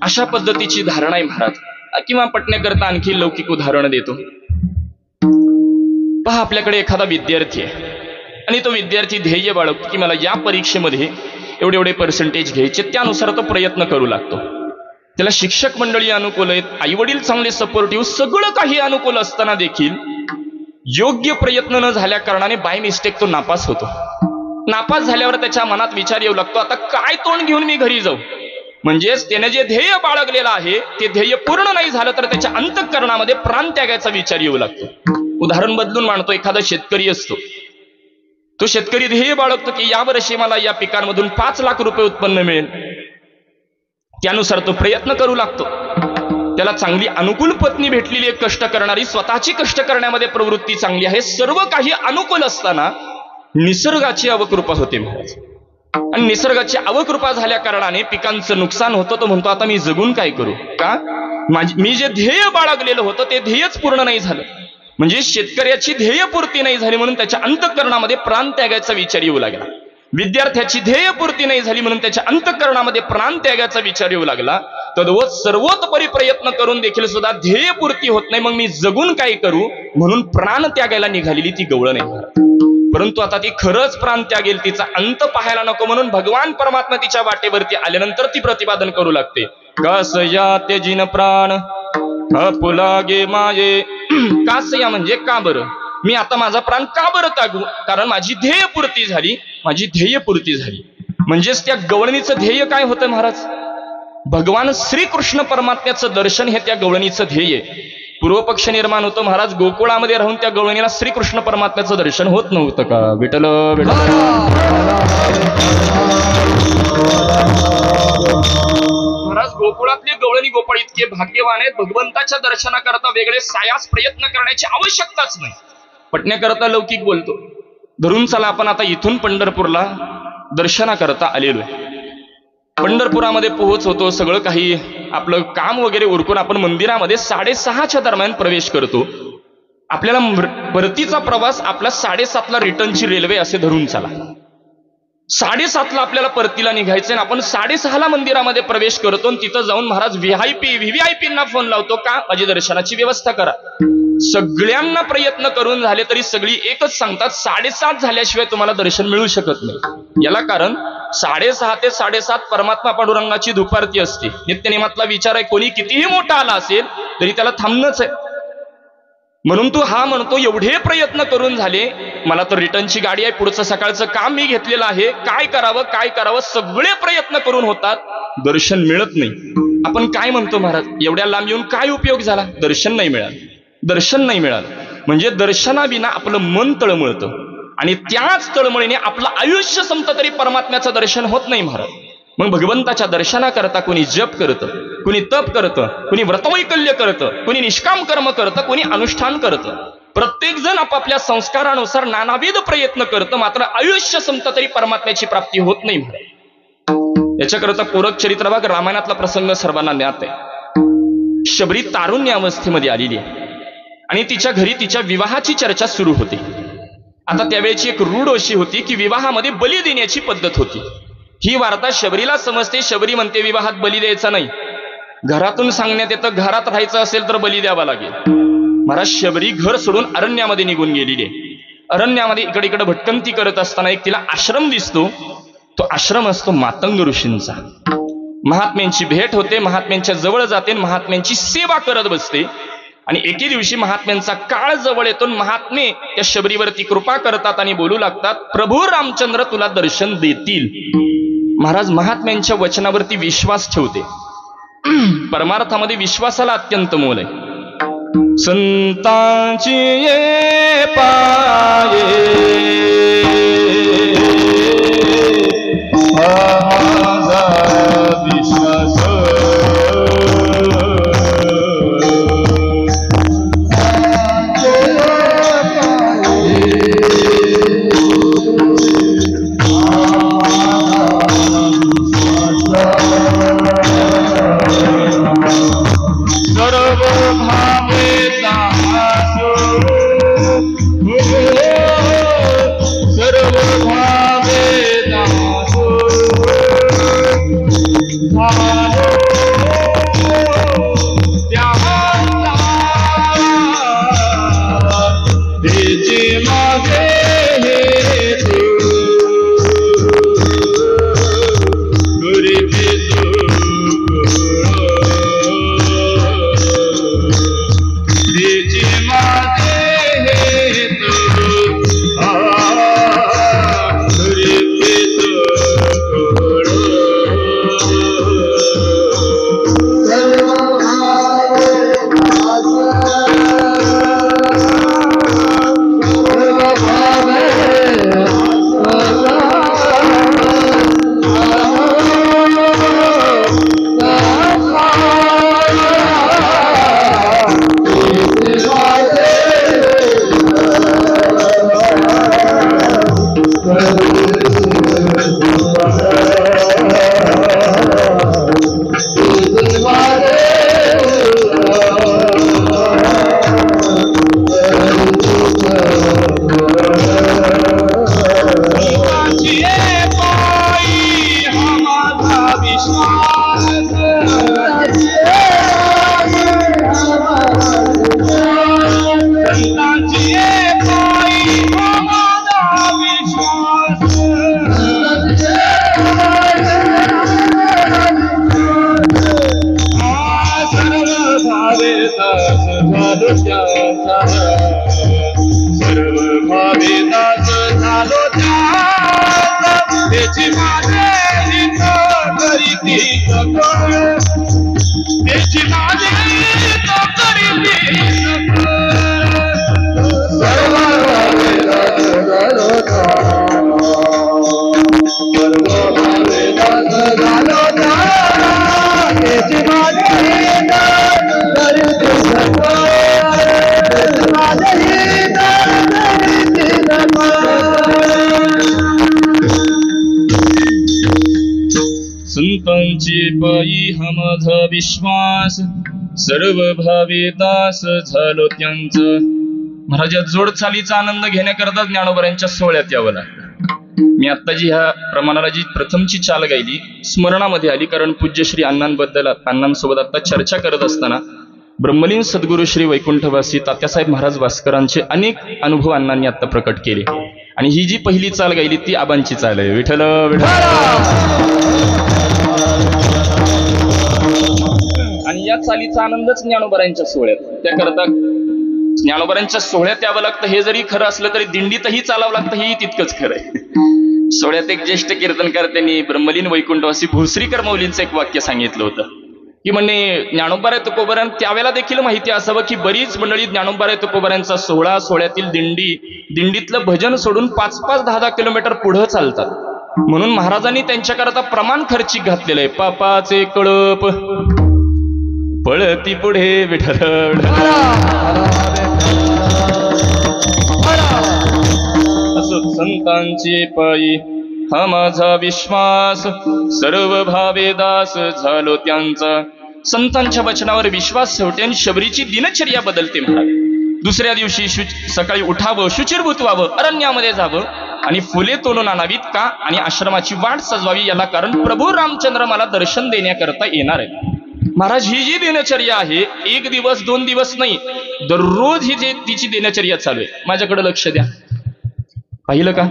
[SPEAKER 1] अशा पद्धतीची धारणा आहे महाराज. किंवा पटण्याकरता आणखी लौकिक उदाहरण देतो. पहा, आपल्याकडे एखादा विद्यार्थी आहे आणि तो विद्यार्थी ध्येय बाळगतो की मला या परीक्षेमध्ये एवढे एवढे पर्सेंटेज घ्यायचे, त्यानुसार तो प्रयत्न करू लागतो. त्याला शिक्षक मंडळी अनुकूल आहेत, आई वडील चांगले सपोर्टिव्ह, सगळं काही अनुकूल असताना देखील योग्य प्रयत्न न झाल्या कारणाने बाय मिस्टेक तो नापास होतो. नापास झाल्यावर त्याच्या मनात विचार येऊ लागतो, आता काय तोंड घेऊन मी घरी जाऊ? म्हणजेच त्याने जे ध्येय बाळगलेलं आहे ते ध्येय पूर्ण नाही झालं तर त्याच्या अंतःकरणामध्ये प्राण त्यागायचा विचार येऊ लागतो. उदाहरण बदलून मांडतो. एखादा शेतकरी असतो, तो शेतकरी ध्येय बाळगतो की यावर्षी मला या पिकांमधून 5 लाख रुपये उत्पन्न मिळेल. त्यानुसार तो प्रयत्न करू लागतो. त्याला चांगली अनुकूल पत्नी भेटलेली आहे, कष्ट करणारी, स्वतःची कष्ट करण्यामध्ये प्रवृत्ती चांगली आहे. सर्व काही अनुकूल असताना निसर्गाची अवकृपा होते महाराज. आणि निसर्गाची अवकृपा झाल्या कारणाने पिकांचं नुकसान होतं. तो म्हणतो आता मी जगून काय करू, का मी जे ध्येय बाळगलेलं होतं ते ध्येयच पूर्ण नाही झालं. म्हणजे शेतकऱ्याची ध्येयपूर्ती नाही झाली म्हणून त्याच्या अंतःकरणामध्ये प्राण त्यागायचा विचार येऊ लागला. विद्यार्थ्याची ध्येयपूर्ती नाही झाली म्हणून त्याच्या अंतःकरणामध्ये प्राण त्यागायचा विचार येऊ लागला. तद्वत सर्वोत्परी प्रयत्न करून देखील सुद्धा ध्येयपूर्ती होत नाही. मग मी जगून काय करू म्हणून प्राण त्यागायला निघालेली ती गवळण आहे. परंतु आता ती खरंच प्राण त्यागेल, तिचा अंत पाहायला नको म्हणून भगवान परमात्मा तिच्या वाटेवरती आल्यानंतर ती प्रतिपादन करू लागते. कसया त्यजिन प्राण अपुलागे माये. कासया म्हणजे का बरं, मी आता माझा प्राण का बरं त्यागू, कारण माझी ध्येयपूर्ती झाली, माझी ध्येयपूर्ती झाली. म्हणजेच त्या गवळणीचं ध्येय काय होतं महाराज, भगवान श्रीकृष्ण परमात्म्याचं दर्शन हे त्या गवळणीचं ध्येय. पूर्वपक्ष निर्माण होतो महाराज, गोकुळामध्ये राहून त्या गवळणीला श्रीकृष्ण परमात्म्याचं दर्शन होत नव्हतं का. विठ्ठल महाराज, गोकुळातले गवळणी गोपाळ इतके भाग्यवान आहेत, भगवंताच्या दर्शनाकरता वेगळे सायास प्रयत्न करण्याची आवश्यकताच नाही. पटण्याकरता लौकिक बोलतो. धरून चला आपण आता इथून पंढरपूरला दर्शनाकरता आलेलो आहे. पंढरपुरामध्ये पोहोचवतो, सगळं काही आपलं काम वगैरे उरकून आपण मंदिरामध्ये 6:30च्या दरम्यान प्रवेश करतो. आपल्याला परतीचा प्रवास आपला 7:30ला रिटर्नची रेल्वे असे धरून चला. 7:30ला आपल्याला परतीला निघायचंय. आपण 6:30ला मंदिरामध्ये प्रवेश करतो आणि तिथं जाऊन महाराज व्हीव्हीआयपींना फोन लावतो, का माझी दर्शनाची व्यवस्था करा. सगळ्यांना प्रयत्न करून झाले तरी सगळी एकच सांगतात, 7:30 झाल्याशिवाय तुम्हाला दर्शन मिळू शकत नाही. याला कारण 6:30 ते 7:30 परमात्मा पांडुरंगाची दुपारती असते. नित्यनेमातला विचार आहे, कोणी कितीही मोठा आला असेल तरी त्याला थांबणंच आहे. म्हणून तू हा म्हणतो एवढे प्रयत्न करून झाले, मला तर रिटर्नची गाडी आहे, पुढचं सकाळचं काम मी घेतलेलं आहे, काय करावं, सगळे प्रयत्न करून होतात, दर्शन मिळत नाही. आपण काय म्हणतो महाराज, एवढ्या लांब येऊन काय उपयोग झाला, दर्शन नाही मिळालं. म्हणजे दर्शनाविना आपलं मन तळमळतं आणि त्याच तळमळीने आपलं आयुष्य संपतं तरी परमात्म्याचं दर्शन होत नाही महाराज. मग भगवंताच्या दर्शनाकरता कोणी जप करतं, कोणी तप करतं, कोणी व्रतवैकल्य करतं, कोणी निष्काम कर्म करतं, कोणी अनुष्ठान करतं. प्रत्येक जण आपापल्या संस्कारानुसार नानाविध प्रयत्न करतं, मात्र आयुष्य संपतं तरी परमात्म्याची प्राप्ती होत नाही महाराज. याच्याकरता पूरक चरित्र भाग रामायणातला प्रसंग सर्वांना ज्ञात आहे. शबरी तारुण्य अवस्थेमध्ये आलेली आहे आणि तिच्या घरी तिच्या विवाहाची चर्चा सुरू होती. आता त्यावेळेची एक रूढ अशी होती की विवाहामध्ये बली देण्याची पद्धत होती. ही वार्ता शबरीला समजते. शबरी म्हणते विवाहात बली द्यायचा नाही. घरातून सांगण्यात येतं घरात राहायचं असेल तर बली द्यावा लागेल. महाराज, शबरी घर सोडून अरण्यामध्ये निघून गेलेली आहे. अरण्यामध्ये इकडे भटकंती करत असताना एक तिला आश्रम दिसतो. तो आश्रम असतो मातंग ऋषींचा. महात्म्यांची भेट होते, महात्म्यांच्या जवळ जाते, महात्म्यांची सेवा करत बसते. आणि एके दिवशी महात्म्यांचा काळ जवळ येतो. महात्मे त्या शबरीवरती कृपा करतात आणि बोलू लागतात, प्रभू रामचंद्र तुला दर्शन देतील. महाराज महात्म्यांच्या वचनावरती विश्वास ठेवते. परमार्थामध्ये विश्वासाला अत्यंत मोल आहे. संतांची ये पाये माझा विश्वास सर्व भावे
[SPEAKER 3] सर्व भावे दास झालो त्याची माझे हित करीती सकळ त्याची माझे हित करीती सर्व भावे दास झालो सर्व भावे दास झालो त्याची माझे हित करीती सकळ
[SPEAKER 1] संतांची पायी हा माझा विश्वास सर्व भावे दास झालो त्यांचा. महाराज जोड चालीचा आनंद घेण्याकरता ज्ञानोबरांच्या सोहळ्यात यावं लागतं. मी आता जी ह्या प्रमाणाला जी प्रथमची चाल गायली स्मरणामध्ये आली, कारण पूज्य श्री अण्णांबद्दल अण्णांसोबत आता चर्चा करत असताना ब्रह्मलीन सद्गुरू श्री वैकुंठवासी तात्यासाहेब महाराज भास्करांचे अनेक अनुभव अण्णांनी आता प्रकट केले. आणि ही जी पहिली चाल गायली ती आबांची चाल आहे. विठ्ठल विठ्ठल. आणि या चालीचा आनंदच ज्ञानोबरांच्या सोहळ्यात. त्याकरता ज्ञानोबरांच्या सोहळ्यात यावं लागतं हे जरी खरं असलं तरी दिंडीतही चालावं लागतं हेही तितकंच खरं आहे. सोहळ्यात एक ज्येष्ठ कीर्तनकर्त्यांनी ब्रह्मलीन वैकुंठवासी भोसरीकर मौलींचं एक वाक्य सांगितलं होतं की म्हणे ज्ञानोबा तुकोबारां त्यावेळेला देखील माहिती असावं की बरीच मंडळी ज्ञानोबा तुकोबारांचा सोहळा सोहळ्यातील दिंडीतलं भजन सोडून 5-5, 10-10 किलोमीटर पुढे चालतात. म्हणून महाराजांनी त्यांच्याकरता प्रमाण खर्चिक घातलेलं आहे. पापाचे कळप पळती पुढे विठ्ठल. असो संतांची पायी हा माझा विश्वास सर्व भावे दास झालो त्यांचा. संतांच्या वचनावर विश्वास ठेवते आणि शबरीची दिनचर्या बदलते. महाराज दुसऱ्या दिवशी सकाळी उठावं, शुचिरभूत व्हावं, अरण्यामध्ये जावं आणि फुले तोडून आणावीत का आणि आश्रमाची वाट सजवावी. याला कारण प्रभू रामचंद्र मला दर्शन देण्याकरता येणार आहे. महाराज ही जी दिनचर्या आहे 1 दिवस 2 दिवस नाही, दररोज ही जी तिची दिनचर्या चालू आहे. माझ्याकडे लक्ष द्या, पाहिलं का?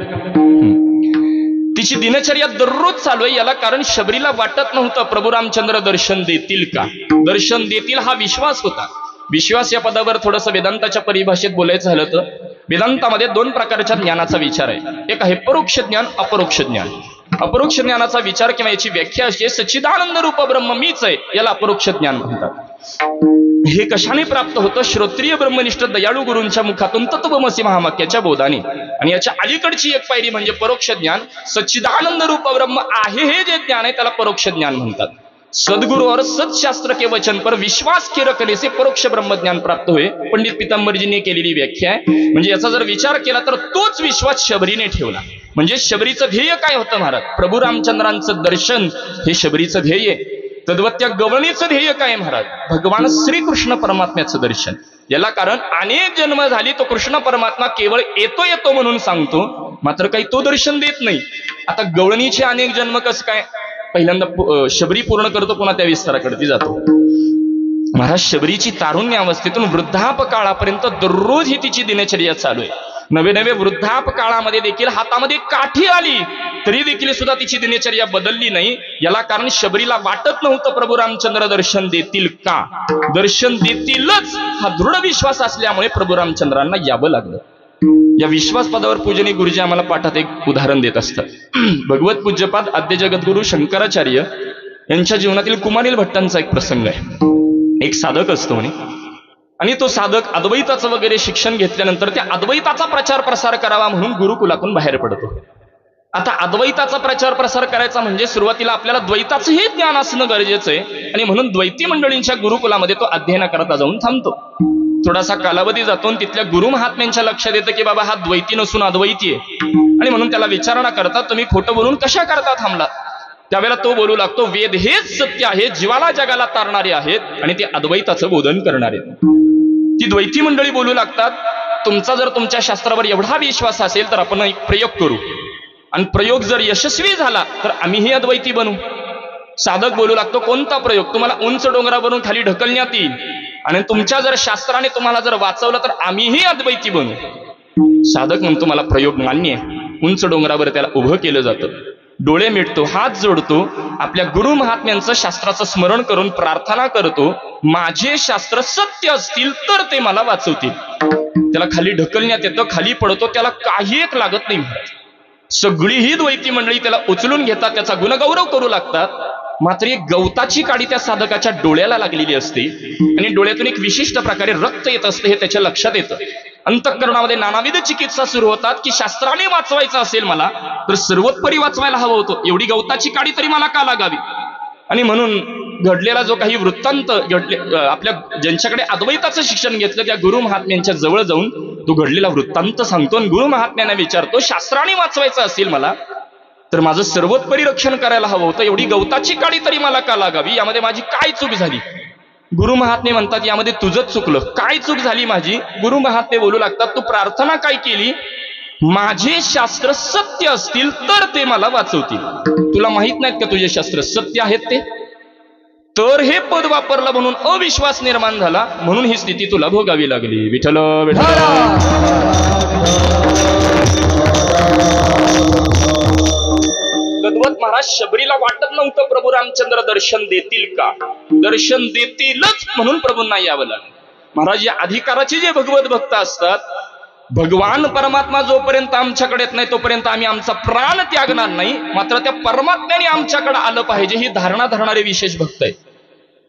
[SPEAKER 1] तिची दिनचर्या दररोज चालू आहे. याला कारण शबरीला वाटत नव्हतं प्रभू रामचंद्र दर्शन देतील का. दर्शन देतील हा विश्वास होता. विश्वास या पदावर थोडस वेदांताच्या परिभाषेत बोलायचं झालं तर वेदांतामध्ये 2 प्रकारच्या ज्ञानाचा विचार आहे. एक आहे परोक्ष ज्ञान, अपरोक्ष ज्ञान. अपरोक्ष ज्ञानाचा विचार किंवा याची व्याख्या अशी आहे, सच्चिदानंद रूप ब्रह्म मीच आहे, याला अपरोक्ष ज्ञान म्हणतात. हे कशाने प्राप्त होतं? श्रोत्रिय ब्रह्मनिष्ठ दयाळू गुरूंच्या मुखातून तत्वमसी महावाक्याच्या बोधाने. आणि याच्या अलीकडची एक पायरी म्हणजे परोक्ष ज्ञान. सच्चिदानंद रूप ब्रह्म आहे हे जे ज्ञान आहे त्याला परोक्ष ज्ञान म्हणतात. सद्गुरु और सत्शास्त्र के वचन पर विश्वास के रखने से परोक्ष ब्रह्मज्ञान प्राप्त होय. पंडित पितांबरजींनी केलेली व्याख्या आहे. म्हणजे याचा जर विचार केला तर तोच विश्वास शबरीने ठेवला. म्हणजे शबरीचं ध्येय काय होतं महाराज? प्रभू रामचंद्रांचं दर्शन हे शबरीचं ध्येय आहे. तद्वत त्या गवळणीचं ध्येय काय महाराज? भगवान श्रीकृष्ण परमात्म्याचं दर्शन. याला कारण अनेक जन्म झाली तो कृष्ण परमात्मा केवळ येतो म्हणून सांगतो, मात्र काही तो दर्शन देत नाही. आता गवळणीचे अनेक जन्म कसं काय? पहिल्यांदा शबरी पूर्ण करतो, पुन्हा त्या विस्ताराकडे जातो. महाराज शबरीची तारुण्य अवस्थेतून वृद्धापकाळापर्यंत दररोज ही तिची दिनचर्या चालू आहे. नवे वृद्धापकाळामध्ये देखील हातामध्ये काठी आली तरी देखील सुद्धा तिची दिनचर्या बदलली नाही. याला कारण शबरीला वाटत नव्हतं प्रभू रामचंद्र दर्शन देतील का. दर्शन देतीलच हा दृढ विश्वास असल्यामुळे प्रभू रामचंद्रांना यावं लागलं. या विश्वास पदावर पूजनीय गुरुजी आम्हाला पाठात एक उदाहरण देत असतात. भगवत पूज्यपाद आद्य जगद्गुरु शंकराचार्य यांच्या जीवनातील कुमारील भट्टांचा एक प्रसंग आहे. एक साधक असतो म्हणे आणि तो साधक अद्वैताचं वगैरे शिक्षण घेतल्यानंतर त्या अद्वैताचा प्रचार प्रसार करावा म्हणून गुरुकुलातून बाहेर पडतो. आता अद्वैताचा प्रचार प्रसार करायचा म्हणजे सुरुवातीला आपल्याला द्वैताचंही ज्ञान असणं गरजेचं आहे. आणि म्हणून द्वैती मंडळींच्या गुरुकुलामध्ये तो अध्ययनाकरता जाऊन थांबतो. थोडासा कालावधी जातो आणि तिथल्या गुरु महात्म्यांच्या लक्षात येतं की बाबा हा द्वैती नसून अद्वैती आहे. आणि म्हणून त्याला विचारणा करतात, तुम्ही खोटं बोलून कशा करता थांबला? त्यावेळेला तो बोलू लागतो, वेद हेच सत्य आहे, जीवाला जगाला तारणारे आहेत आणि ते अद्वैताचं बोधन करणारे. ती द्वैती मंडळी बोलू लागतात, तुमचा जर तुमच्या शास्त्रावर एवढा विश्वास असेल तर आपण एक प्रयोग करू आणि प्रयोग जर यशस्वी झाला तर आम्हीही अद्वैती बनू. साधक बोलू लागतो, कोणता प्रयोग? तुम्हाला उंच डोंगरावरून खाली ढकलण्यात येईल आणि तुमच्या जर शास्त्राने तुम्हाला जर वाचवलं तर आम्हीही अद्वैती बनू. साधक म्हणतो, मला प्रयोग मान्य आहे. उंच डोंगरावर त्याला उभं केलं जातं, डोळे मिटतो, हात जोडतो, आपल्या गुरु महात्म्यांचं शास्त्राचं स्मरण करून प्रार्थना करतो, माझे शास्त्र सत्य असतील तर ते मला वाचवतील. त्याला खाली ढकलण्यात येतं, खाली पडतो, त्याला काही एक लागत नाही. सगळी ही द्वैती मंडळी त्याला उचलून घेतात, त्याचा गुणगौरव करू लागतात. मात्र एक गवताची काडी त्या साधकाच्या डोळ्याला लागलेली असते आणि डोळ्यातून एक विशिष्ट प्रकारे रक्त येत असते, हे त्याच्या लक्षात येतं. अंतःकरणामध्ये नानाविध चिकित्सा सुरू होतात की शास्त्राने वाचवायचं असेल मला तर सर्वोत्परी वाचवायला हवं होतं, एवढी गवताची काडी तरी मला का लागावी. आणि म्हणून घडलेला जो काही वृत्तांत घडले, आपल्या ज्यांच्याकडे अद्वैताचं शिक्षण घेतलं त्या गुरु महात्म्यांच्या जवळ जाऊन तो घडलेला वृत्तांत सांगतो आणि गुरु महात्म्यांना विचारतो, शास्त्राने वाचवायचं असेल मला तर माझं सर्वोत्परी रक्षण करायला हवं होतं, एवढी गवताची काडी तरी मला का लागावी, यामध्ये माझी काय चूक झाली. गुरु महात्मे म्हणतात, यामध्ये तुझंच चुकलं. काय चूक झाली माझी? गुरु महात्मे बोलू लागतात, तू प्रार्थना काय केली? माझे शास्त्र सत्य असतील तर ते मला वाचवतील. तुला माहित नाहीत का तुझे शास्त्र सत्य आहेत ते? तर हे पद वापरलं म्हणून अविश्वास निर्माण झाला, म्हणून ही स्थिती तुला भोगावी लागली. विठ्ठल गदवत महाराज शबरीला वाटत नव्हतं प्रभू रामचंद्र दर्शन देतील का, दर्शन देतीलच म्हणून प्रभूंना यावं लागलं. महाराज या अधिकाराचे जे भगवत भक्त असतात, भगवान परमात्मा जोपर्यंत आमच्याकडे येत नाही तोपर्यंत आम्ही आमचा प्राण त्यागणार नाही, मात्र त्या परमात्म्याने आमच्याकडे आलं पाहिजे ही धारणा धरणारे विशेष भक्त आहेत.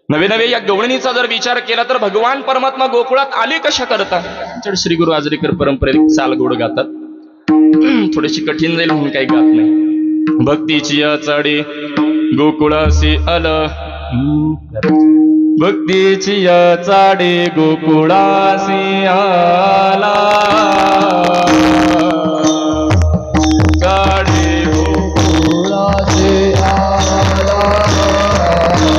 [SPEAKER 1] नवे नवे या गवळणीचा जर विचार केला तर भगवान परमात्मा गोकुळात आले कशा करता? श्री गुरु आजरेकर परंपरेत चाल गोड गातात, थोडीशी कठीण जाईल म्हणून काही गात नाही. भक्तीची या चाडी गोकुळासी आला, भक्तीची या चाडी गोकुळासी आला, चाडी गोकुळासी आला,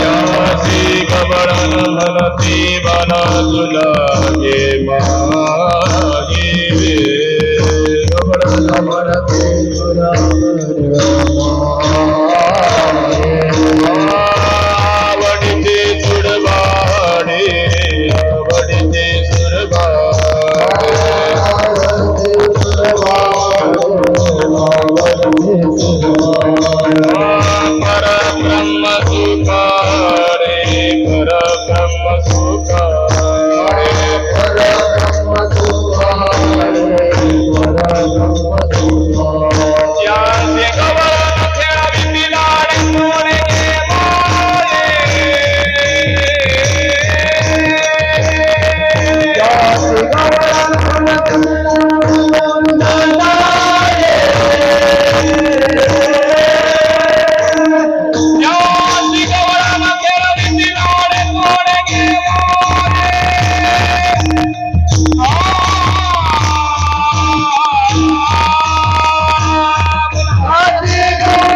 [SPEAKER 1] यासी गबळन म्हणती बना तुला हे मागे गबळन म्हणती तुला आवडते सुरबाडे, आवडते सुरबाडे, परब्रह्म सुखारे, परब्रह्म सुखारे, परब्रह्म सुखारे, परब्रह्म सुखारे. ज्याचे गवळण खेळावी लाड मोरे मोरे, ज्याचे गवळण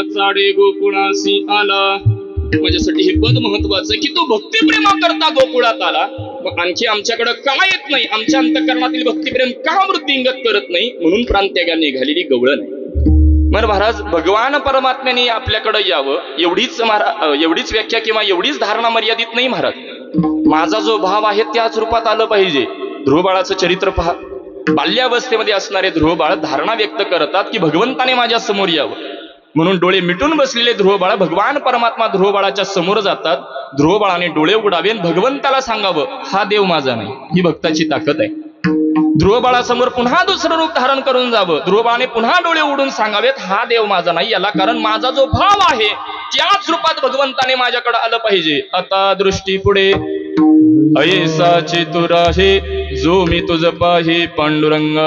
[SPEAKER 1] चाडे गोकुळासी आला. माझ्यासाठी हे पद महत्वाचं आहे की तो भक्तिप्रेमा करता गोकुळात आला. आणखी आमच्याकडे का येत नाही, आमच्या अंतःकरणातील भक्तिप्रेम का वृद्धिंगत करत नाही, म्हणून प्रांत्यागा निघालेली गवळण आहे. मग महाराज भगवान परमात्म्याने आपल्याकडे यावं एवढीच व्याख्या किंवा एवढीच धारणा मर्यादित नाही महाराज. माझा जो भाव आहे त्याच रूपात आलं पाहिजे. ध्रुवबाळाचं चरित्र पहा. बाल्यावस्थेमध्ये असणारे ध्रुवबाळ धारणा व्यक्त करतात की भगवंताने माझ्या समोर यावं, म्हणून डोळे मिटून बसलेले ध्रुवबाळ भगवान परमात्मा ध्रुवबाळाच्या समोर जातात. ध्रुवबाळाने डोळे उघडावे, भगवंताला सांगावं हा देव माझा नाही. ही भक्ताची ताकद आहे. ध्रुवबाळासमोर पुन्हा दुसरं रूप धारण करून जावं. ध्रुवबाळाने पुन्हा डोळे उघडून सांगावेत हा देव माझा नाही, याला कारण माझा जो भाव आहे त्याच रूपात भगवंताने माझ्याकडे आलं पाहिजे. आता दृष्टी पुढे ऐसा चतुर आहे जो मी तुझ पाहे पांडुरंग.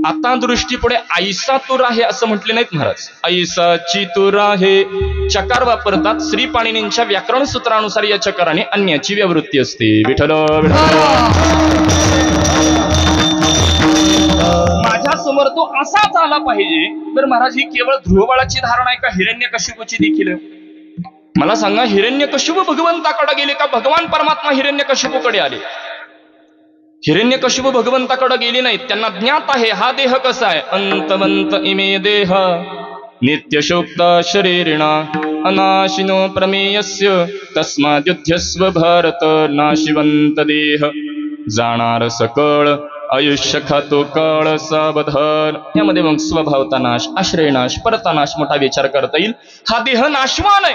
[SPEAKER 1] आता दृष्टी पुढे ऐसा तू राहे असं म्हटले नाहीत महाराज. ऐसाची तू राहे चकार वापरतात. श्री पाणिनींच्या व्याकरण सूत्रानुसार या चकाराने अन्याची व्यावृत्ती असते. विठ्ठल माझ्या समोर तो असाच आला पाहिजे. तर महाराज ही केवळ ध्रुवबाळाची धारणा आहे का हिरण्यकशिपूची देखील? मला सांगा, हिरण्यकशिपू भगवंताकडे गेले का भगवान परमात्मा हिरण्यकशिपूकडे आले? हिरण्यकशिपू भगवंताकडे गेले नाहीत. त्यांना ज्ञात आहे हा देह कसा आहे. अंतवंत इमे देह नित्यशोक्ता शरीरिणा अनाशिनो प्रमेयस्य तस्माद्युध्यस्व भारत नाशिवंत देह. जाणार सकळ आयुष्य खातो काळ सावधान. यामध्ये मग स्वभावता नाश, आश्रयनाश, परतानाश मोठा विचार करता येईल. हा देह नाशवान आहे,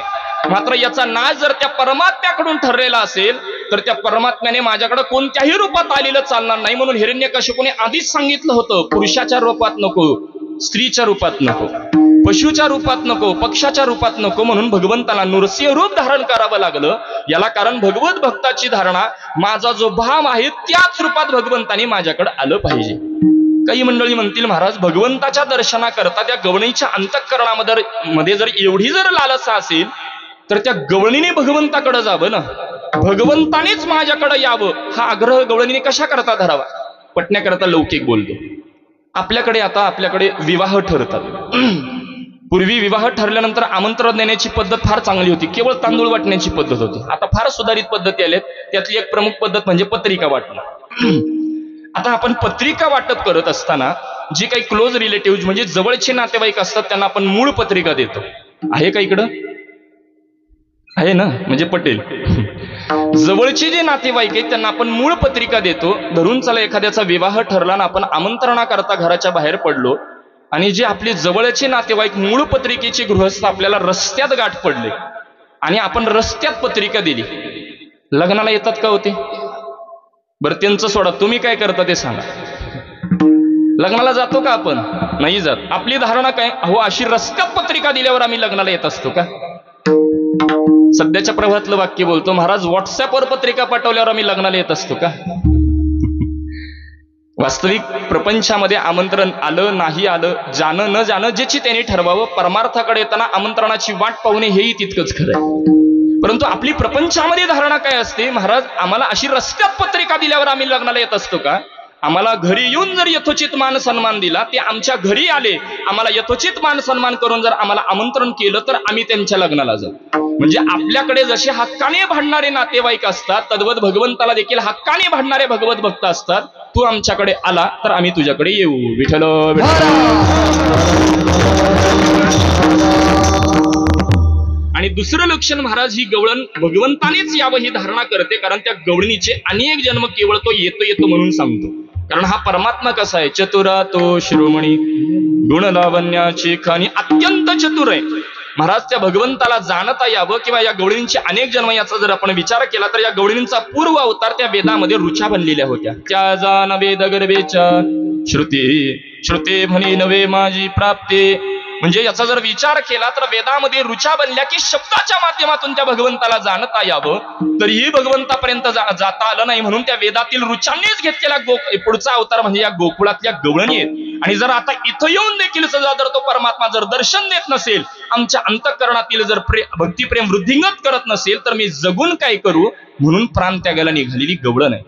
[SPEAKER 1] मात्र याचा नाश जर त्या परमात्म्याकडून ठरलेला असेल तर त्या परमात्म्याने माझ्याकडे कोणत्याही रूपात आलेलं चालणार नाही. म्हणून हिरण्यकशिपूने आधीच सांगितलं होतं, पुरुषाच्या रूपात नको, स्त्रीच्या रूपात नको, पशुच्या रूपात नको, पक्षाच्या रूपात नको. म्हणून भगवंताला नृसिंह रूप धारण करावं लागलं. याला कारण भगवत भक्ताची धारणा, माझा जो भाव आहे त्याच रूपात भगवंताने माझ्याकडे आलं पाहिजे. काही मंडळी म्हणतील, महाराज भगवंताच्या दर्शनाकरता त्या गवळणीच्या अंतःकरणामध्ये जर एवढी जर लालसा असेल तर त्या गवळणीने भगवंताकडे जावं ना, भगवंतानेच माझ्याकडे यावं. हा आग्रह गवळणीने कशा करता धरावा? पटण्याकरता लौकिक बोलतो. आपल्याकडे विवाह ठरतात. पूर्वी विवाह ठरल्यानंतर आमंत्रण देण्याची पद्धत फार चांगली होती. केवळ तांदूळ वाटण्याची पद्धत होती. आता फार सुधारित पद्धती आल्यात. त्यातली एक प्रमुख पद्धत म्हणजे पत्रिका वाटणं. आता आपण पत्रिका वाटप करत असताना जे काही क्लोज रिलेटिव्ह म्हणजे जवळचे नातेवाईक असतात त्यांना आपण मूळ पत्रिका देतो. आहे का इकडं? आहे ना, म्हणजे पटेल. जवळचे जे नातेवाईक आहेत त्यांना आपण मूळ पत्रिका देतो. धरून चला एखाद्याचा विवाह ठरला ना आपण आमंत्रणाकरता घराच्या बाहेर पडलो आणि जे आपले जवळचे नातेवाईक मूळ पत्रिकेचे गृहस्थ आपल्याला रस्त्यात गाठ पडले आणि आपण रस्त्यात पत्रिका दिली, लग्नाला येतात का होते? बरं त्यांचं सोडा, तुम्ही काय करता ते सांगा. लग्नाला जातो का आपण? नाही जात. आपली धारणा काय? अहो अशी रस्त्यात पत्रिका दिल्यावर आम्ही लग्नाला येत असतो का? सध्याच्या प्रवाहातलं वाक्य बोलतो, महाराज व्हॉट्सअपवर पत्रिका पाठवल्यावर आम्ही लग्नाला येत असतो का? वास्तविक प्रपंचामध्ये आमंत्रण आलं नाही आलं, जाणं न जाणं ज्याची त्यांनी ठरवावं. परमार्थाकडे येताना आमंत्रणाची वाट पाहणे हेही तितकंच खरं आहे. परंतु आपली प्रपंचामध्ये धारणा काय असते, महाराज आम्हाला अशी रस्त्यात पत्रिका दिल्यावर आम्ही लग्नाला येत असतो का? आम्हाला घरी येऊन जर यथोचित मान सन्मान दिला, ते आमच्या घरी आले, आम्हाला यथोचित मान सन्मान करून जर आम्हाला आमंत्रण केलं तर आम्ही त्यांच्या लग्नाला जाऊ. म्हणजे आपल्याकडे जसे हक्काने भांडणारे नातेवाईक असतात तद्वत भगवंताला देखील हक्काने भांडणारे भगवत भक्त असतात. तू आमच्याकडे आला तर आम्ही तुझ्याकडे येऊ. विठ्ठल आणि दुसरं लक्षण, महाराज ही गवळण भगवंतानेच यावं ही धारणा करते. कारण त्या गवळणीचे अनेक जन्म केवळ तो येतो म्हणून सांगतो. कारण हा परमात्मा कसा आहे? चतुरा तो शिरोमणी, गुण लावण्याची खाणी, अत्यंत चतुर आहे. महाराज त्या भगवंताला जाणता यावं किंवा या गवळींचे अनेक जन्म याचा जर आपण विचार केला तर या गवळींचा पूर्व अवतार त्या वेदामध्ये ऋचा बनलेल्या होत्या. त्या जाण वेद गर्भेच्या श्रुते म्हणे नवे माझी प्राप्ती. म्हणजे याचा जर विचार केला तर वेदामध्ये ऋचा बनल्या की शब्दाच्या माध्यमातून त्या भगवंताला जाणता यावं. तरीही भगवंतापर्यंत जाता आलं नाही म्हणून त्या वेदातील ऋचांनीच घेतलेला पुढचा अवतार म्हणजे या गोकुळातल्या गवळणी आहेत. आणि जर आता इथं येऊन देखील सजा जर तो परमात्मा जर दर्शन देत नसेल, आमच्या अंतःकरणातील जर भक्तिप्रेम वृद्धिंगत करत नसेल तर मी जगून काय करू? म्हणून प्राणत्यागाला निघालेली गवळण आहे.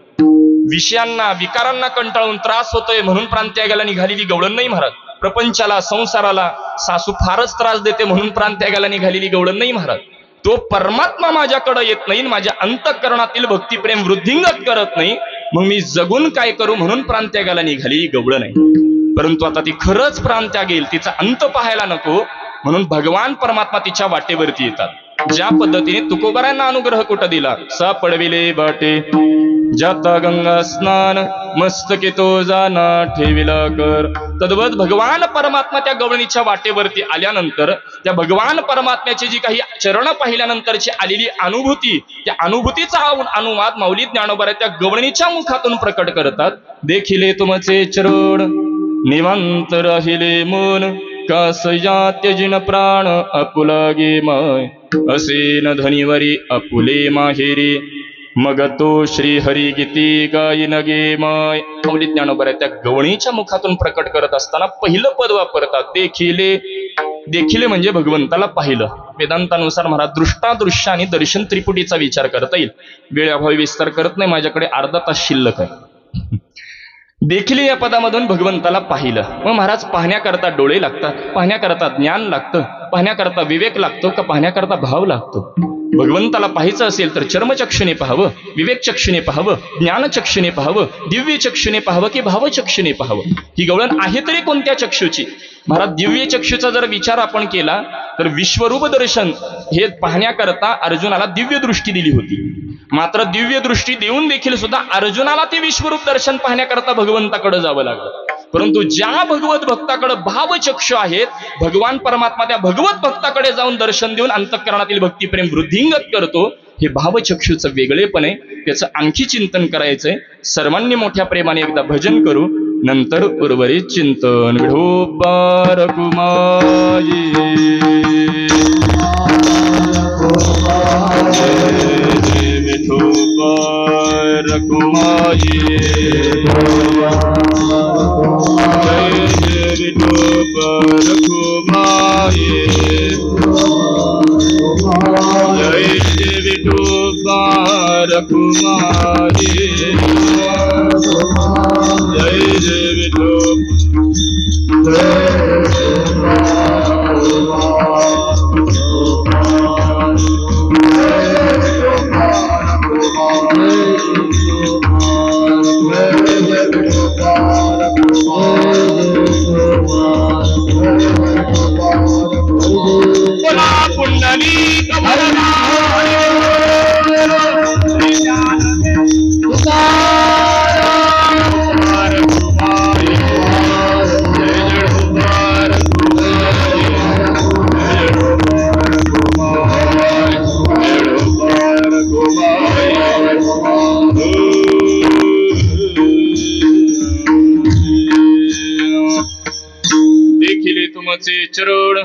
[SPEAKER 1] विषयांना विकारांना कंटाळून त्रास होतोय म्हणून प्राणत्यागाला निघालेली गवळण नाही महाराज. प्रपंचाला संसाराला सासू फारच त्रास देते म्हणून प्राणत्यागाला निघालेली गवळण नाही महाराज. तो परमात्मा माझ्याकडे येत नाही, माझ्या अंतःकरणातील भक्तिप्रेम वृद्धिंगत करत नाही, मग मी जगून काय करू? म्हणून प्राणत्यागाला निघालेली गवळण आहे. परंतु आता ती खरंच प्राणत्यागेल, तिचा अंत पाहायला नको म्हणून भगवान परमात्मा तिच्या वाटेवरती येतात. ज्या पद्धतीने तुकोबारांना अनुग्रह कुठं दिला, सापडविले बाटे जाता गंगा स्नान मस्तके तो जाना ठेविला कर. तद्वत भगवान परमात्मा त्या गवळणीच्या वाटेवरती आल्यानंतर त्या भगवान परमात्म्याची जी काही चरण पाहिल्यानंतरची आलेली अनुभूती, त्या अनुभूतीचा अनुवाद माऊली ज्ञानोबा त्या गवळणीच्या मुखातून प्रकट करतात. देखिले तुमचे चरण निवांत राहिले मन, कासया त्यजिन प्राण आपुला गे माय, असे न धनिवरी आपुले माहेरी. मग तो श्री हरी गीती गायन गे माय. माऊली ज्ञानोबा त्या गवळीच्या मुखातून प्रकट करत असताना पहिलं पद वापरतात, देखिले. देखिले म्हणजे भगवंताला पाहिलं. वेदांतानुसार महाराज दृष्टादृश्य आणि दर्शन त्रिपुटीचा विचार करता येईल. वेळाभावी विस्तार करत नाही, माझ्याकडे अर्धा तास शिल्लक आहे. देखिले या पदामधून भगवंताला पाहिलं. मग महाराज पाहण्याकरता डोळे लागतात, पाहण्याकरता ज्ञान लागतं, पाहण्याकरता विवेक लागतो का पाहण्याकरता भाव लागतो. भगवंताला पाहायचं असेल तर चर्मचक्षुने पाहावं, विवेक चक्षुने पाहावं, ज्ञानचक्षुने पाहावं, दिव्य चक्षुने पाहावं की भावचक्षुने पाहावं. ही गवळण आहे तरी कोणत्या चक्षुची. महाराज दिव्य चक्षुचा जर विचार आपण केला तर विश्वरूप दर्शन हे पाहण्याकरता अर्जुनाला दिव्य दृष्टी दिली होती. मात्र दिव्य दृष्टी देऊन देखील सुद्धा अर्जुनाला ते विश्वरूप दर्शन पाहण्याकरता भगवंताकडे जावं लागलं. परंतु ज्या भगवत भक्ताकडे भावचक्षु आहेत, भगवान परमात्मा त्या भगवत भक्ताकडे जाऊन दर्शन देऊन अंतःकरणातील भक्तिप्रेम वृद्धिंगत करतो. हे भावचक्षुचं वेगळेपण आहे, त्याचं आणखी चिंतन करायचंय. सर्वांनी मोठ्या प्रेमाने एकदा भजन करू, नंतर उर्वरित चिंतन. विठोबा रखुमाई विठोबा रखुमाई विठोबा रखुमाई जय विठोबा रखुमाई जय विठोबा चरण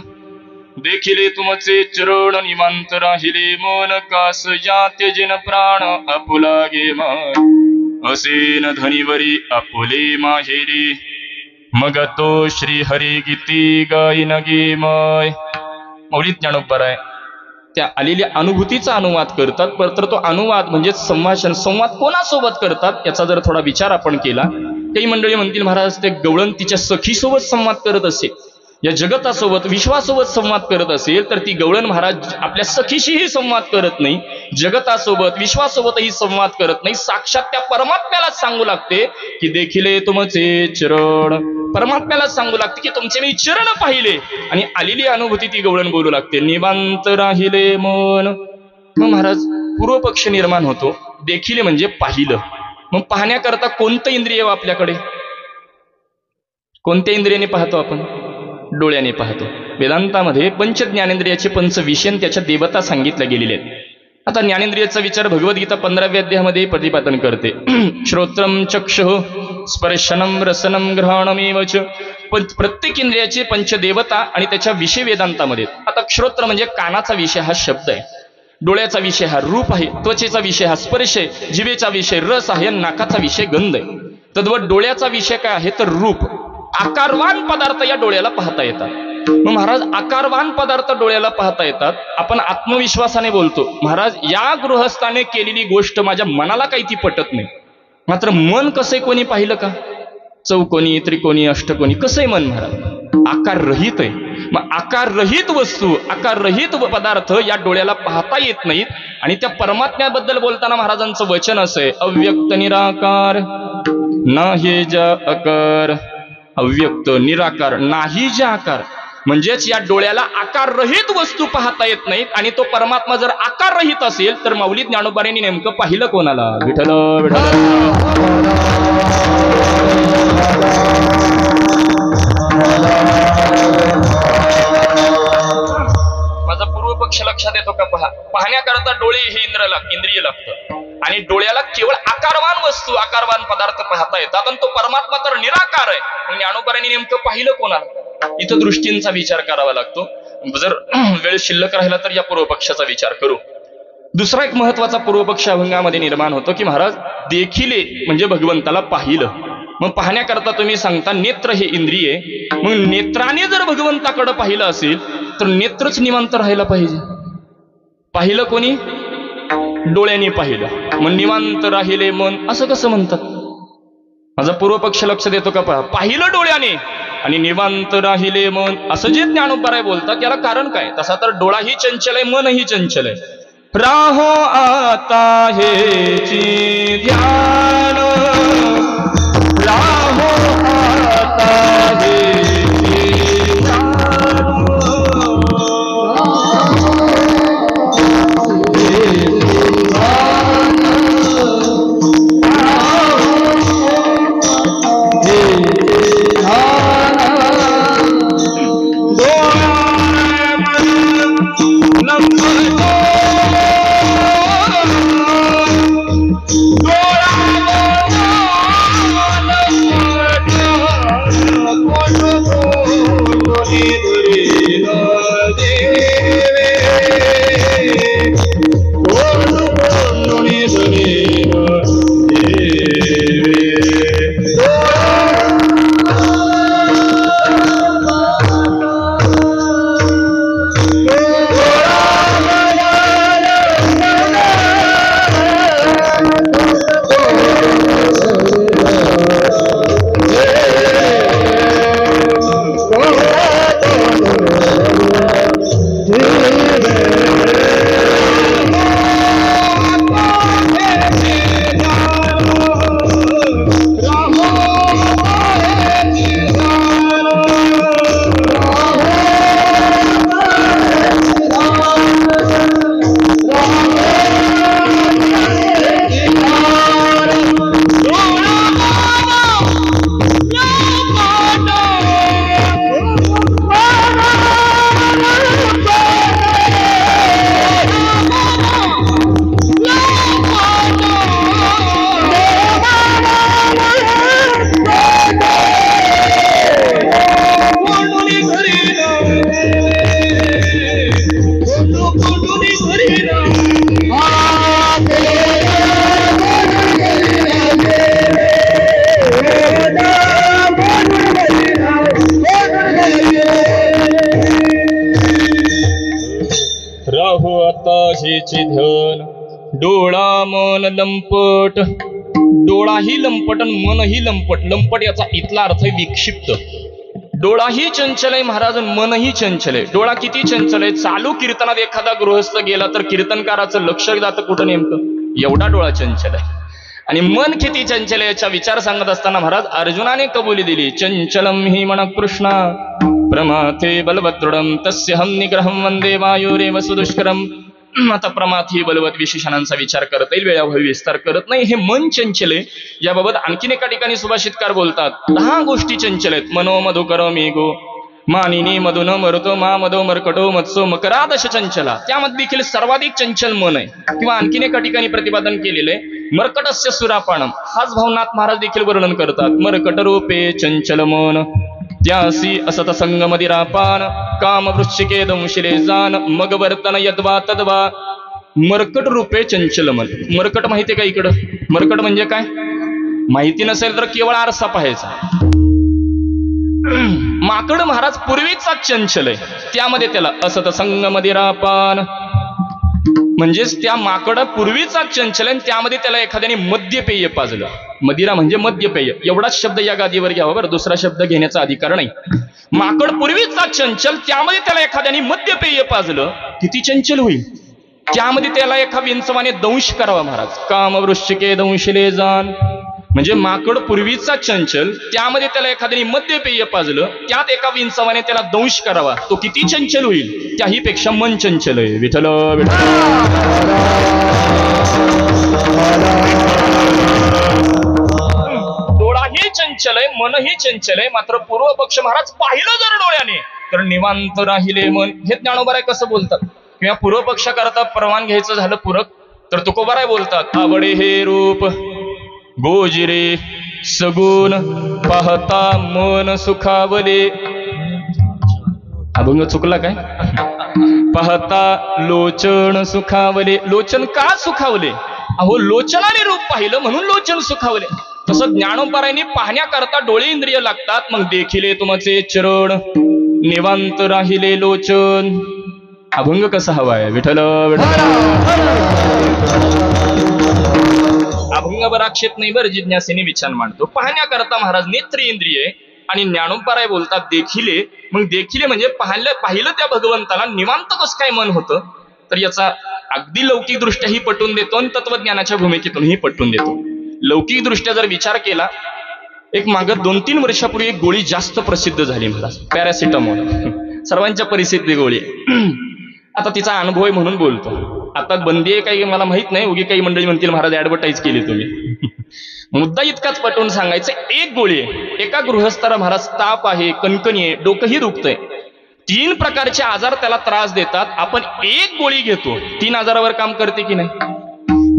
[SPEAKER 1] देखिले तुमचे चरण निमांत राहिले मन कास जाते जिन प्राण आपुला गे माय असेन धनीवरी आपुले माहेरी मग तो श्री हरी गीती गायन गे माय. माऊली ज्ञानोबा त्या आलेल्या अनुभूतीचा अनुवाद करतात. तर तो अनुवाद म्हणजे संभाषण, संवाद कोणासोबत करतात याचा जर थोडा विचार आपण केला, काही मंडळी म्हणतील महाराज ते गवळण तिच्या सखीसोबत संवाद करत असेल, या जगतासोबत विश्वासोबत संवाद करत असेल तर ती गवळण महाराज आपल्या सखीशीही संवाद करत नाही, जगतासोबत विश्वासोबतही संवाद करत नाही. साक्षात त्या परमात्म्याला सांगू लागते की देखिले तुमचे चरण. परमात्म्याला सांगू लागते की तुमचे मी चरण पाहिले, आणि आलेली अनुभूती ती गवळण बोलू लागते. निवांत राहिले मन. मग महाराज पूर्व पक्ष निर्माण होतो. देखिले म्हणजे पाहिलं. मग पाहण्याकरता कोणतं इंद्रिय आपल्याकडे, कोणत्या इंद्रियाने पाहतो आपण? डोळ्याने पाहतो. वेदांतामध्ये पंच ज्ञानेंद्रियाचे पंचविषय त्याच्या देवता सांगितल्या गेलेले आहेत. आता ज्ञानेंद्रियाचा विचार भगवद्गीता 15व्या अध्यायामध्ये प्रतिपादन करते. श्रोत्रम चक्षुः स्पर्शनम रसनम ग्रहणमेव च. प्रत्येक इंद्रियाचे पंचदेवता आणि त्याच्या विषय वेदांतामध्ये. आता श्रोत्र म्हणजे कानाचा विषय हा शब्द आहे, डोळ्याचा विषय हा रूप आहे, त्वचेचा विषय हा स्पर्श आहे, जिभेचा विषय रस आहे, नाकाचा विषय गंध आहे. तद्वत डोळ्याचा विषय काय आहे तर रूप. आकारवान पदार्थ या डोळ्याला पाहता येतात. मग महाराज आकारवान पदार्थ डोळ्याला पाहता येतात. आपण आत्मविश्वासाने बोलतो, महाराज या गृहस्थाने केलेली गोष्ट माझ्या मनाला काही ती पटत नाही. मात्र मन कसं कोणी पाहिलं का? चौकोनी, त्रिकोणी, अष्टकोनी कसं आहे मन महाराज? आकार रहित आहे. मग आकार रहित वस्तू, आकार रहित पदार्थ या डोळ्याला पाहता येत नाहीत. आणि त्या परमात्म्याबद्दल बोलताना महाराजांचं वचन असं आहे, अव्यक्त निराकार नाही जा आकार. अव्यक्त निराकार नाही जे आकार, म्हणजेच या डोळ्याला आकार रहित वस्तू पाहता येत नाहीत. आणि तो परमात्मा जर आकार रहित असेल तर माऊली ज्ञानोबांनी नेमकं पाहिलं कोणाला? विठ्ठल विठ्ठल. माझा पूर्व पक्ष लक्षात येतो का? पहा, पाहण्याकरता डोळे हे इंद्रिय लागतं. आणि डोळ्याला केवळ आकारवान वस्तू, आकारवान पदार्थ पाहता येतात. आणि तो परमात्मा तर निराकार आहे. मग ज्ञानोबांनी नेमकं पाहिलं कोणाला? इथं दृष्टींचा विचार करावा लागतो. जर वेळ शिल्लक राहिला तर या पूर्व पक्षाचा विचार करू. दुसरा एक महत्वाचा पूर्वपक्ष अभंगामध्ये निर्माण होतो की महाराज देखिले म्हणजे भगवंताला पाहिलं. मग पाहण्याकरता तुम्ही सांगता नेत्र हे इंद्रिय. मग नेत्राने जर भगवंताकडे पाहिलं असेल तर नेत्रच निवांत राहायला पाहिजे. पाहिलं कोणी? डोळ्यांनी पाहिलं. मग निवांत राहिले मन असं कसं म्हणतात? माझा पूर्वपक्ष लक्ष देतो का? पहा, पाहिलं डोळ्याने आणि निवांत राहिले मन असं जे ज्ञानोबराय बोलतात याला कारण काय? तसा तर डोळाही चंचल आहे, मनही चंचल आहे. राहो आता हेची ध्यान, राहो आता हेची ध्यान. डोळा मन लंपट. डोळाही लंपट आणि मनही लंपट. लंपट याचा इथला अर्थ आहे विक्षिप्त. डोळाही चंचल आहे महाराज, मनही चंचल आहे. डोळा किती चंचल आहे? चालू कीर्तनात एखादा गृहस्थ गेला तर कीर्तनकाराचं लक्ष जातं कुठं नेमकं? एवढा डोळा चंचल आहे. आणि मन किती चंचल आहे याचा विचार सांगत असताना महाराज अर्जुनाने कबुली दिली. चंचलम हि मन कृष्णा प्रमाथे बलवत्रुडम तस्य हम निग्रहम वंदे वायुरेव सुदुष्करम. आता प्रमाथ ही बलवत विशेषणांचा विचार करता येईल, वेळाभावी विस्तार करत नाही. हे मन चंचल आहे. याबाबत आणखीन एका ठिकाणी सुभाषितकार बोलतात 10 गोष्टी चंचल आहेत. मनो मधुकरो मेघो मानिनी मधुन मरुतो मा मधो मरकटो मत्सो मकरादश चंचला. त्यामध्ये देखील सर्वाधिक चंचल मन आहे. किंवा आणखीन एका ठिकाणी प्रतिपादन केलेलं आहे मरकटस्य सुरापाणम. हाच भावनाथ महाराज देखील वर्णन करतात. मरकट रूपे चंचल मन त्यासी असत संग मदिरापान काम वृश्चिके दंशिले जान मग वर्तन यद्वा तद्वा. मरकट रूपे चंचल मन. मरकट माहितीये का इकडं? मरकट म्हणजे काय? माहिती नसेल तर केवळ आरसा पाहायचा. माकड महाराज पूर्वीचा चंचल आहे. त्यामध्ये त्याला असत संग मदिरापान म्हणजेच त्या माकड पूर्वीचा चंचल आहे. त्यामध्ये त्याला एखाद्याने मद्यपेय पाजलं. मदिरा म्हणजे मद्यपेय. एवढाच शब्द या गादीवर घ्यावा बरं, दुसरा शब्द घेण्याचा अधिकार नाही. माकड पूर्वीचा चंचल, त्यामध्ये त्याला एखाद्याने मद्यपेय पाजलं, किती चंचल होईल? त्यामध्ये त्याला एका विंचवाने दंश करावा महाराज. काम वृश्चिके दंशिले जान. म्हणजे माकड पूर्वीचा चंचल, त्यामध्ये त्याला एखाद्याने मद्यपेय पाजलं, त्यात एका विंचवाने त्याला दंश करावा, तो किती चंचल होईल? त्याही पेक्षा मन चंचल आहे. विठ्ठल डोळाही चंचल आहे, मनही चंचल आहे. मात्र पूर्व पक्ष महाराज पाहिलं जर डोळ्याने तर निवांत राहिले मन. हे ज्ञानोबाराय कसं बोलतात? किंवा पूर्व पक्ष करता परवान घ्यायचं झालं पूरक तर तुकोबाराय बोलतात आवडे हे रूप गोजिरे सगुण पाहता मन सुखावले. अभंग चुकला काय? पाहता लोचन सुखावले. लोचन का सुखावले? अहो लोचनाने रूप पाहिलं म्हणून लोचन सुखावले. तसं ज्ञानोबारायांनी पाहण्याकरता डोळे इंद्रिय लागतात. मग देखिले तुमचे चरण निवांत राहिले लोचन. अभंग कसा हवाय? विठ्ठल विठ्ठल. अभंग बराक्षेप नाही बरं, जिज्ञासेने विचार मांडतो. पाहण्याकरता महाराज नेत्र इंद्रिय आणि ज्ञानोबाराय बोलतात देखिले. मग देखिले म्हणजे पाहिलं त्या भगवंताला निवांत कसं काय मन होतं? तर याचा अगदी लौकिक दृष्ट्याही पटवून देतो आणि तत्वज्ञानाच्या भूमिकेतूनही पटवून देतो. लौकिक दृष्ट्या जर विचार केला, एक मागं 2-3 वर्षापूर्वी एक गोळी जास्त प्रसिद्ध झाली महाराज, पॅरासिटामॉल. सर्वांच्या परिस्थिती गोळी. आता तिचा अनुभव आहे म्हणून बोलतो. आता बंदी आहे काही मला माहित नाही, उगी काही मंडळी म्हणतील महाराज ऍडव्हर्टाईज केली तुम्ही. मुद्दा इतकाच पटवून सांगायचं, एक गोळी आहे. एका गृहस्थाला महाराज ताप आहे, कणकणी आहे, डोकंही दुखतंय. 3 प्रकारचे आजार त्याला त्रास देतात. आपण एक गोळी घेतो, 3 आजारावर काम करते की नाही?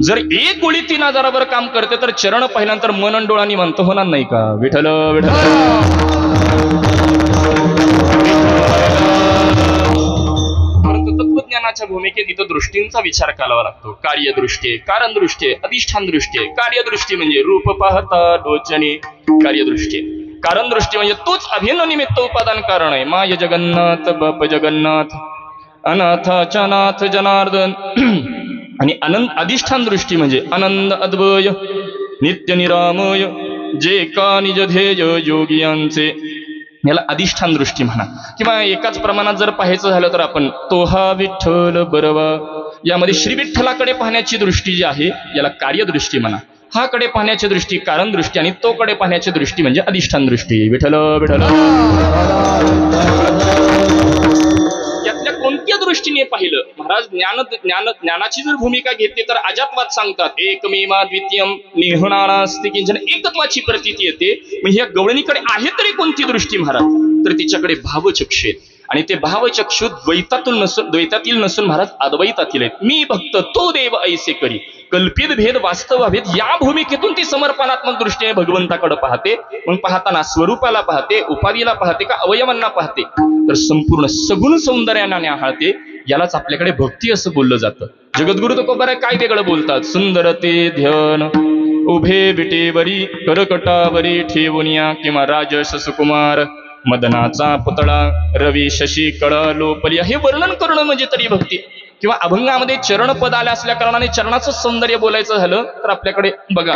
[SPEAKER 1] जर एक गोळी 3 आजारावर काम करते तर चरण पाहिल्यानंतर मन आणि डोळा निवांत होणार नाही का? विठ्ठल विठ्ठल. तत्वज्ञानाच्या भूमिकेत इथं दृष्टींचा विचार करावा लागतो. कार्यदृष्टी, कारणदृष्टी, अधिष्ठान दृष्टी. कार्यदृष्टी म्हणजे रूप पाहता लोचने कार्यदृष्टी. कारणदृष्टी म्हणजे तूच अभिन्न निमित्त उपादान कारण आहे. माय जगन्नाथ बाप जगन्नाथ अनाथाच्या नाथ जनार्दन. आणि अधिष्ठान दृष्टी म्हणजे आनंद अद्वय नित्य निरामय जे का निज ध्येय योगियांचे. याला अधिष्ठान दृष्टी म्हणा. किंवा एकाच प्रमाणात जर पाहायचं झालं तर आपण तोहा विठ्ठल बरवा, यामध्ये श्री विठ्ठलाकडे पाहण्याची दृष्टी जी आहे याला कार्यदृष्टी म्हणा. हा कडे पाहण्याची दृष्टी कारण दृष्टी आणि तो कडे पाहण्याची दृष्टी म्हणजे अधिष्ठान दृष्टी. विठ्ठल विठ्ठल. यातल्या कोणत्या दृष्टीने पाहिलं महाराज? ज्ञानाची जर भूमिका घेतली तर अजातवाद सांगतात एकमेवा द्वितीयम निहणारास्ति किंचन, एकत्वाची प्रतीती येते. मग ह्या गवळणीकडे आहे तरी कोणती दृष्टी महाराज? तर तिच्याकडे भावचक्षु आहेत. आणि ते भावचक्षु द्वैतातील नसून महाराज अद्वैतातील आहेत. मी भक्त तो देव ऐसे करी. कल्पित भेद वास्तव भेद या भूमिकेतून ती समर्पणात्मक दृष्टीने भगवंताकडे पाहते. मग पाहताना स्वरूपाला पाहते, उपाधीला पाहते का अवयवांना पाहते? तर संपूर्ण सगुण सौंदर्याने न्याहाळते. यालाच आपल्याकडे भक्ती असं बोललं जातं. जगद्गुरु तुकोबाराय काय वेगळं बोलतात? सुंदर ते ध्यान उभे विटेवरी करकटावरी ठेवूनिया किंवा राजस सुकुमार मदनाचा पुतळा रवी शशी कळ लोपलिया. हे वर्णन करणं म्हणजे तरी भक्ती. किंवा अभंगामध्ये चरणपद आले असल्या कारणाने चरणाचं सौंदर्य बोलायचं झालं तर आपल्याकडे बघा,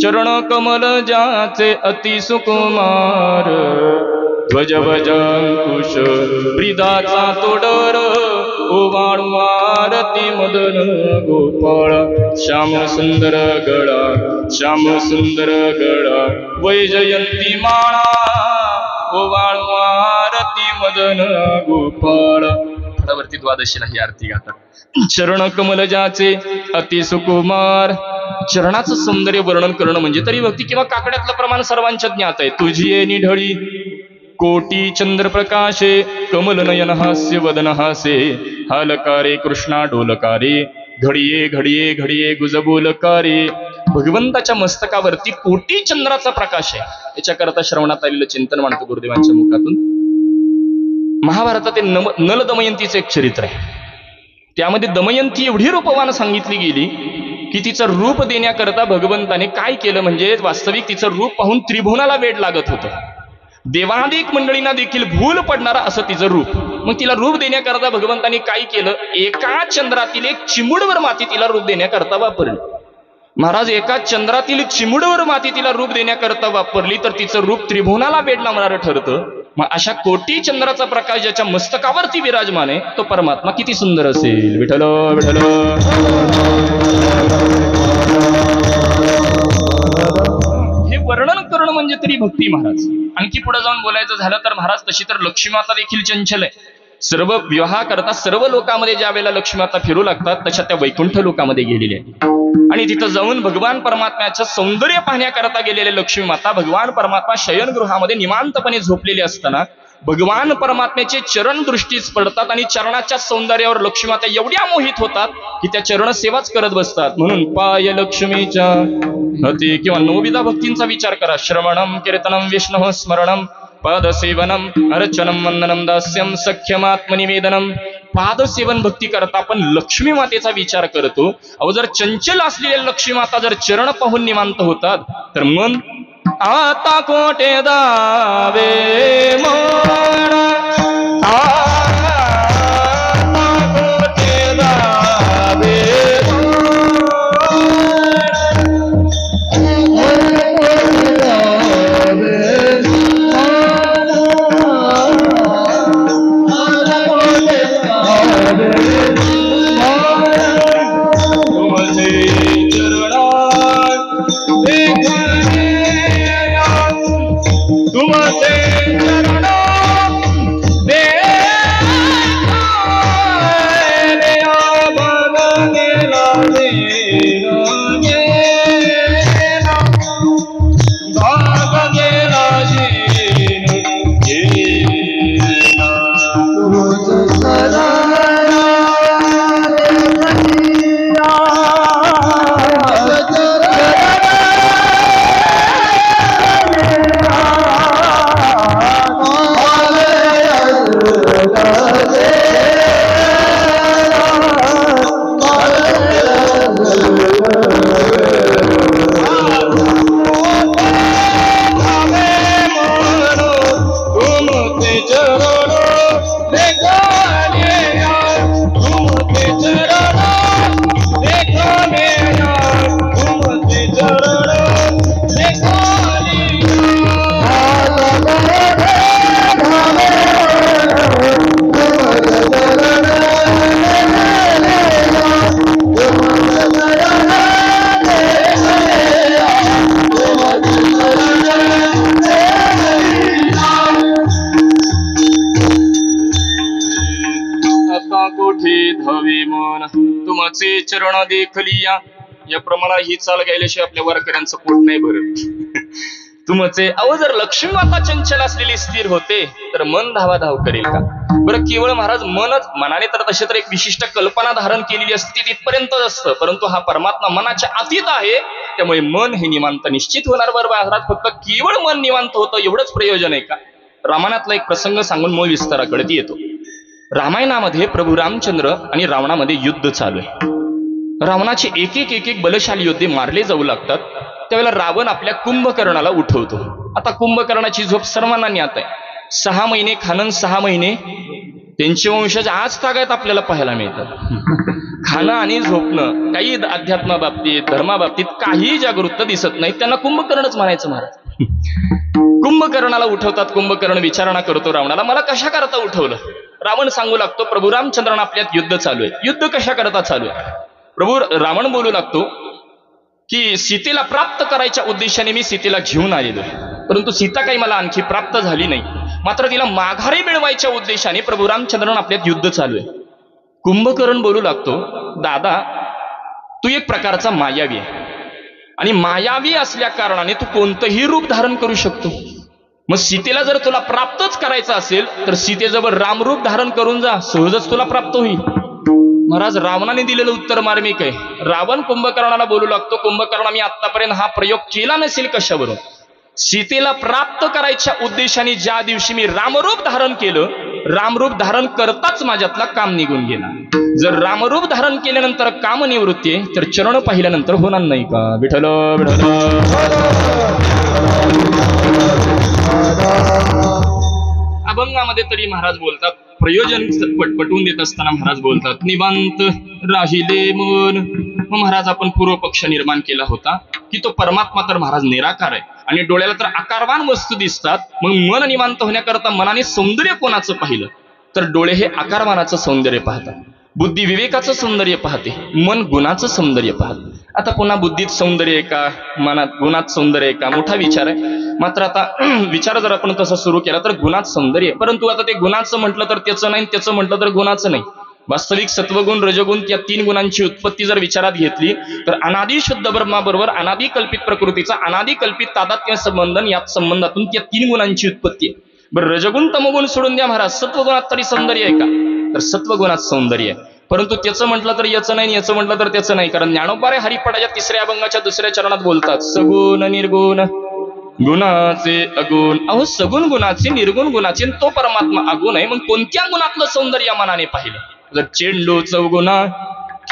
[SPEAKER 1] चरण कमल ज्याचे अति सुकुमार ध्वज भजंकुश ब्रिदाचा तोडर ओवाळू आरती मदन गोपाळ श्याम सुंदर गळा श्याम सुंदर गळा वैजयंती माळा ओवाळू आरती मदन गोपाळ. वरती द्वादशीला ही आरती गातात. चरण कमल ज्याचे अति सुकुमार. चरणाचं सौंदर्य वर्णन करणं म्हणजे तरी भक्ती. किंवा काकड्यातलं प्रमाण सर्वांच्या ज्ञात आहे. तुझी ये निढळी कोटी चंद्र प्रकाशे कमल नयन हास्य वदन हासे हालकारे कृष्णा डोलकारे घडिये घडिये घडिये गुजबोलकारे. भगवंताच्या मस्तकावरती कोटी चंद्राचा प्रकाश आहे. याच्याकरता श्रवणात आलेलं चिंतन मांडतो गुरुदेवांच्या मुखातून. महाभारतातील नल दमयंतीचं एक चरित्र आहे. त्यामध्ये दमयंती एवढी रूपवान सांगितली गेली की तिचं रूप देण्याकरता भगवंताने काय केलं म्हणजे वास्तविक तिचं रूप पाहून त्रिभुवनाला वेड लागत होतं. देवाधिक मंडळींना देखील भूल पडणारा असं तिचं रूप. मग तिला रूप देण्याकरता भगवंताने काय केलं? एका चंद्रातील एक चिमुडवर माती तिला रूप देण्याकरता वापरली. महाराज एका चंद्रातील चिमुडवर माती तिला रूप देण्याकरता वापरली तर तिचं रूप त्रिभुवनाला वेड लावणारं ठरतं. मग अशा कोटी चंद्राचा प्रकाश ज्याच्या मस्तकावरती विराजमान आहे तो परमात्मा किती सुंदर असेल. विठ्ठल विठ्ठल. हे वर्णन करणं म्हणजे तरी भक्ती महाराज. आणखी पुढे जाऊन बोलायचं झालं तर महाराज तशी तर लक्ष्मीमाता देखील चंचल आहे. सर्व विवाह करता सर्व लोकांमध्ये ज्या वेळेला लक्ष्मीमाता फिरू लागतात तशा त्या वैकुंठ लोकांमध्ये गेलेल्या आहेत. आणि तिथं जाऊन भगवान परमात्म्याचं सौंदर्य पाहण्याकरता गेलेले लक्ष्मी माता भगवान परमात्मा शयनगृहामध्ये निवांतपणे झोपलेले असताना भगवान परमात्म्याचे चरण दृष्टीस पडतात आणि चरणाच्या सौंदर्यावर लक्ष्मी माता एवढ्या मोहित होतात की त्या चरण सेवाच करत बसतात. म्हणून पाय लक्ष्मीच्या हती किंवा नवविधा भक्तींचा विचार करा. श्रवणम कीर्तनम विष्णु स्मरणम पादसेवनम अर्चनम वंदनम दास्यम सख्यमात्मनिवेदनम पादसेवन भक्ती करता आपण लक्ष्मी मातेचा विचार करतो. अहो जर चंचल असलेल्या लक्ष्मी माता जर चरण पाहून निवांत होतात तर मन आता कोठे दावे मन आता कोठे दावे तुमचे चरण देखलिया. या प्रमाणात ही चाल गायल्याशिवाय आपल्या वारकऱ्यांचं पोट नाही भरत. तुमचे अहो जर लक्ष्मी माता चंचल असलेली स्थिर होते तर मन धावाधाव करेल का बरं. केवळ महाराज मनच मनाने तर तसे तर एक विशिष्ट कल्पना धारण केलेली असते तिथपर्यंत असतं, परंतु हा परमात्मा मनाच्या अतीत आहे. त्यामुळे मन हे निवांत निश्चित होणार. बरोबर महाराज फक्त केवळ मन निवांत होतं एवढंच प्रयोजन आहे का. रामायणातला एक प्रसंग सांगून मूळ विस्ताराकडे येतो. रामायणामध्ये प्रभू रामचंद्र आणि रावणामध्ये युद्ध चालू आहे. रावणाचे एक एक बलशाली योद्धे मारले जाऊ लागतात. त्यावेळेला रावण आपल्या कुंभकर्णाला उठवतो. आता कुंभकर्णाची झोप सर्वांना ज्ञात आहे. 6 महिने खाणं 6 महिने त्यांचे वंशज आज तागायत आपल्याला पाहायला मिळतात. खाणं आणि झोपणं काही अध्यात्मा बाबतीत धर्माबाबतीत काही जागृत दिसत नाही. त्यांना कुंभकर्णच म्हणायचं महाराज. कुंभकर्णाला उठवतात. कुंभकर्ण विचारणा करतो रावणाला, मला कशा करता उठवलं. रावण सांगू लागतो प्रभू रामचंद्रांना आपल्यात युद्ध चालू आहे. युद्ध कशा करता चालू आहे. प्रभू रावण बोलू लागतो की सीतेला प्राप्त करायच्या उद्देशाने मी सीतेला घेऊन आलेलो आहे, परंतु सीता काही मला आणखी प्राप्त झाली नाही. मात्र तिला माघारी मिळवायच्या उद्देशाने प्रभू रामचंद्रांना आपल्यात युद्ध चालू आहे. कुंभकर्ण बोलू लागतो, दादा तू एक प्रकारचा मायावी आहे आणि मायावी असल्या कारणाने तू कोणतंही रूप धारण करू शकतो. मग सीतेला जर तुला प्राप्तच करायचं असेल तर सीतेजवळ रामरूप धारण करून जा, सहजच तुला प्राप्त होईल. महाराज रावणाने दिलेलं उत्तर मार्मिक आहे. रावण कुंभकर्णाला बोलू लागतो, कुंभकर्ण मी आतापर्यंत हा प्रयोग केला नसेल कशावरून. सीतेला प्राप्त करायच्या उद्देशाने ज्या दिवशी मी रामरूप धारण केलं, रामरूप धारण करताच माझ्यातला काम निघून गेला. जर रामरूप धारण केल्यानंतर काम निवृत्ती आहे तर चरण पाहिल्यानंतर होणार नाही का. विठ्ठल अभंगामध्ये तरी महाराज बोलतात, प्रयोजन पटवून देत असताना महाराज बोलतात, निवांत राहिले मन. मग महाराज आपण पूर्व पक्ष निर्माण केला होता की तो परमात्मा तर महाराज निराकार आहे आणि डोळ्याला तर आकारवान वस्तू दिसतात. मग मन निवांत होण्याकरता मनाने सौंदर्य कोणाचं पाहिलं तर डोळे हे आकारवानाचं सौंदर्य पाहतात, बुद्धी विवेकाचं सौंदर्य पाहते, मन गुणाचं सौंदर्य पाहते. आता पुन्हा बुद्धीत सौंदर्य आहे का, मनात गुणात सौंदर्य आहे का, मोठा विचार आहे. मात्र आता विचार जर आपण तसा सुरू केला तर गुणात सौंदर्य आहे. परंतु आता ते गुणाचं म्हटलं तर त्याचं नाही, त्याचं म्हटलं तर गुणाचं नाही. वास्तविक सत्वगुण रजगुण त्या 3 गुणांची उत्पत्ती जर विचारात घेतली तर अनादी शुद्ध ब्रह्माबरोबर अनादी कल्पित प्रकृतीचा अनादी कल्पित तादात्म्य संबंधन या संबंधातून त्या 3 गुणांची उत्पत्ती आहे. बरं रजगुण तमगुण सोडून द्या महाराज, सत्वगुणात तरी सौंदर्य आहे का तर सत्वगुणात सौंदर्य आहे. परंतु त्याचं म्हटलं तर याचं नाही, याचं म्हटलं तर त्याचं नाही. कारण ज्ञानोबारे हरिपाठाच्या 3ऱ्या अभंगाच्या 2ऱ्या चरणात बोलतात, सगुण निर्गुण गुणाचे अगुण. अहो सगुण गुणाचे निर्गुण गुणाचे तो परमात्मा अगुण आहे. मग कोणत्या गुणातलं सौंदर्य मनाने पाहिलं जर चेंडू चौगुणा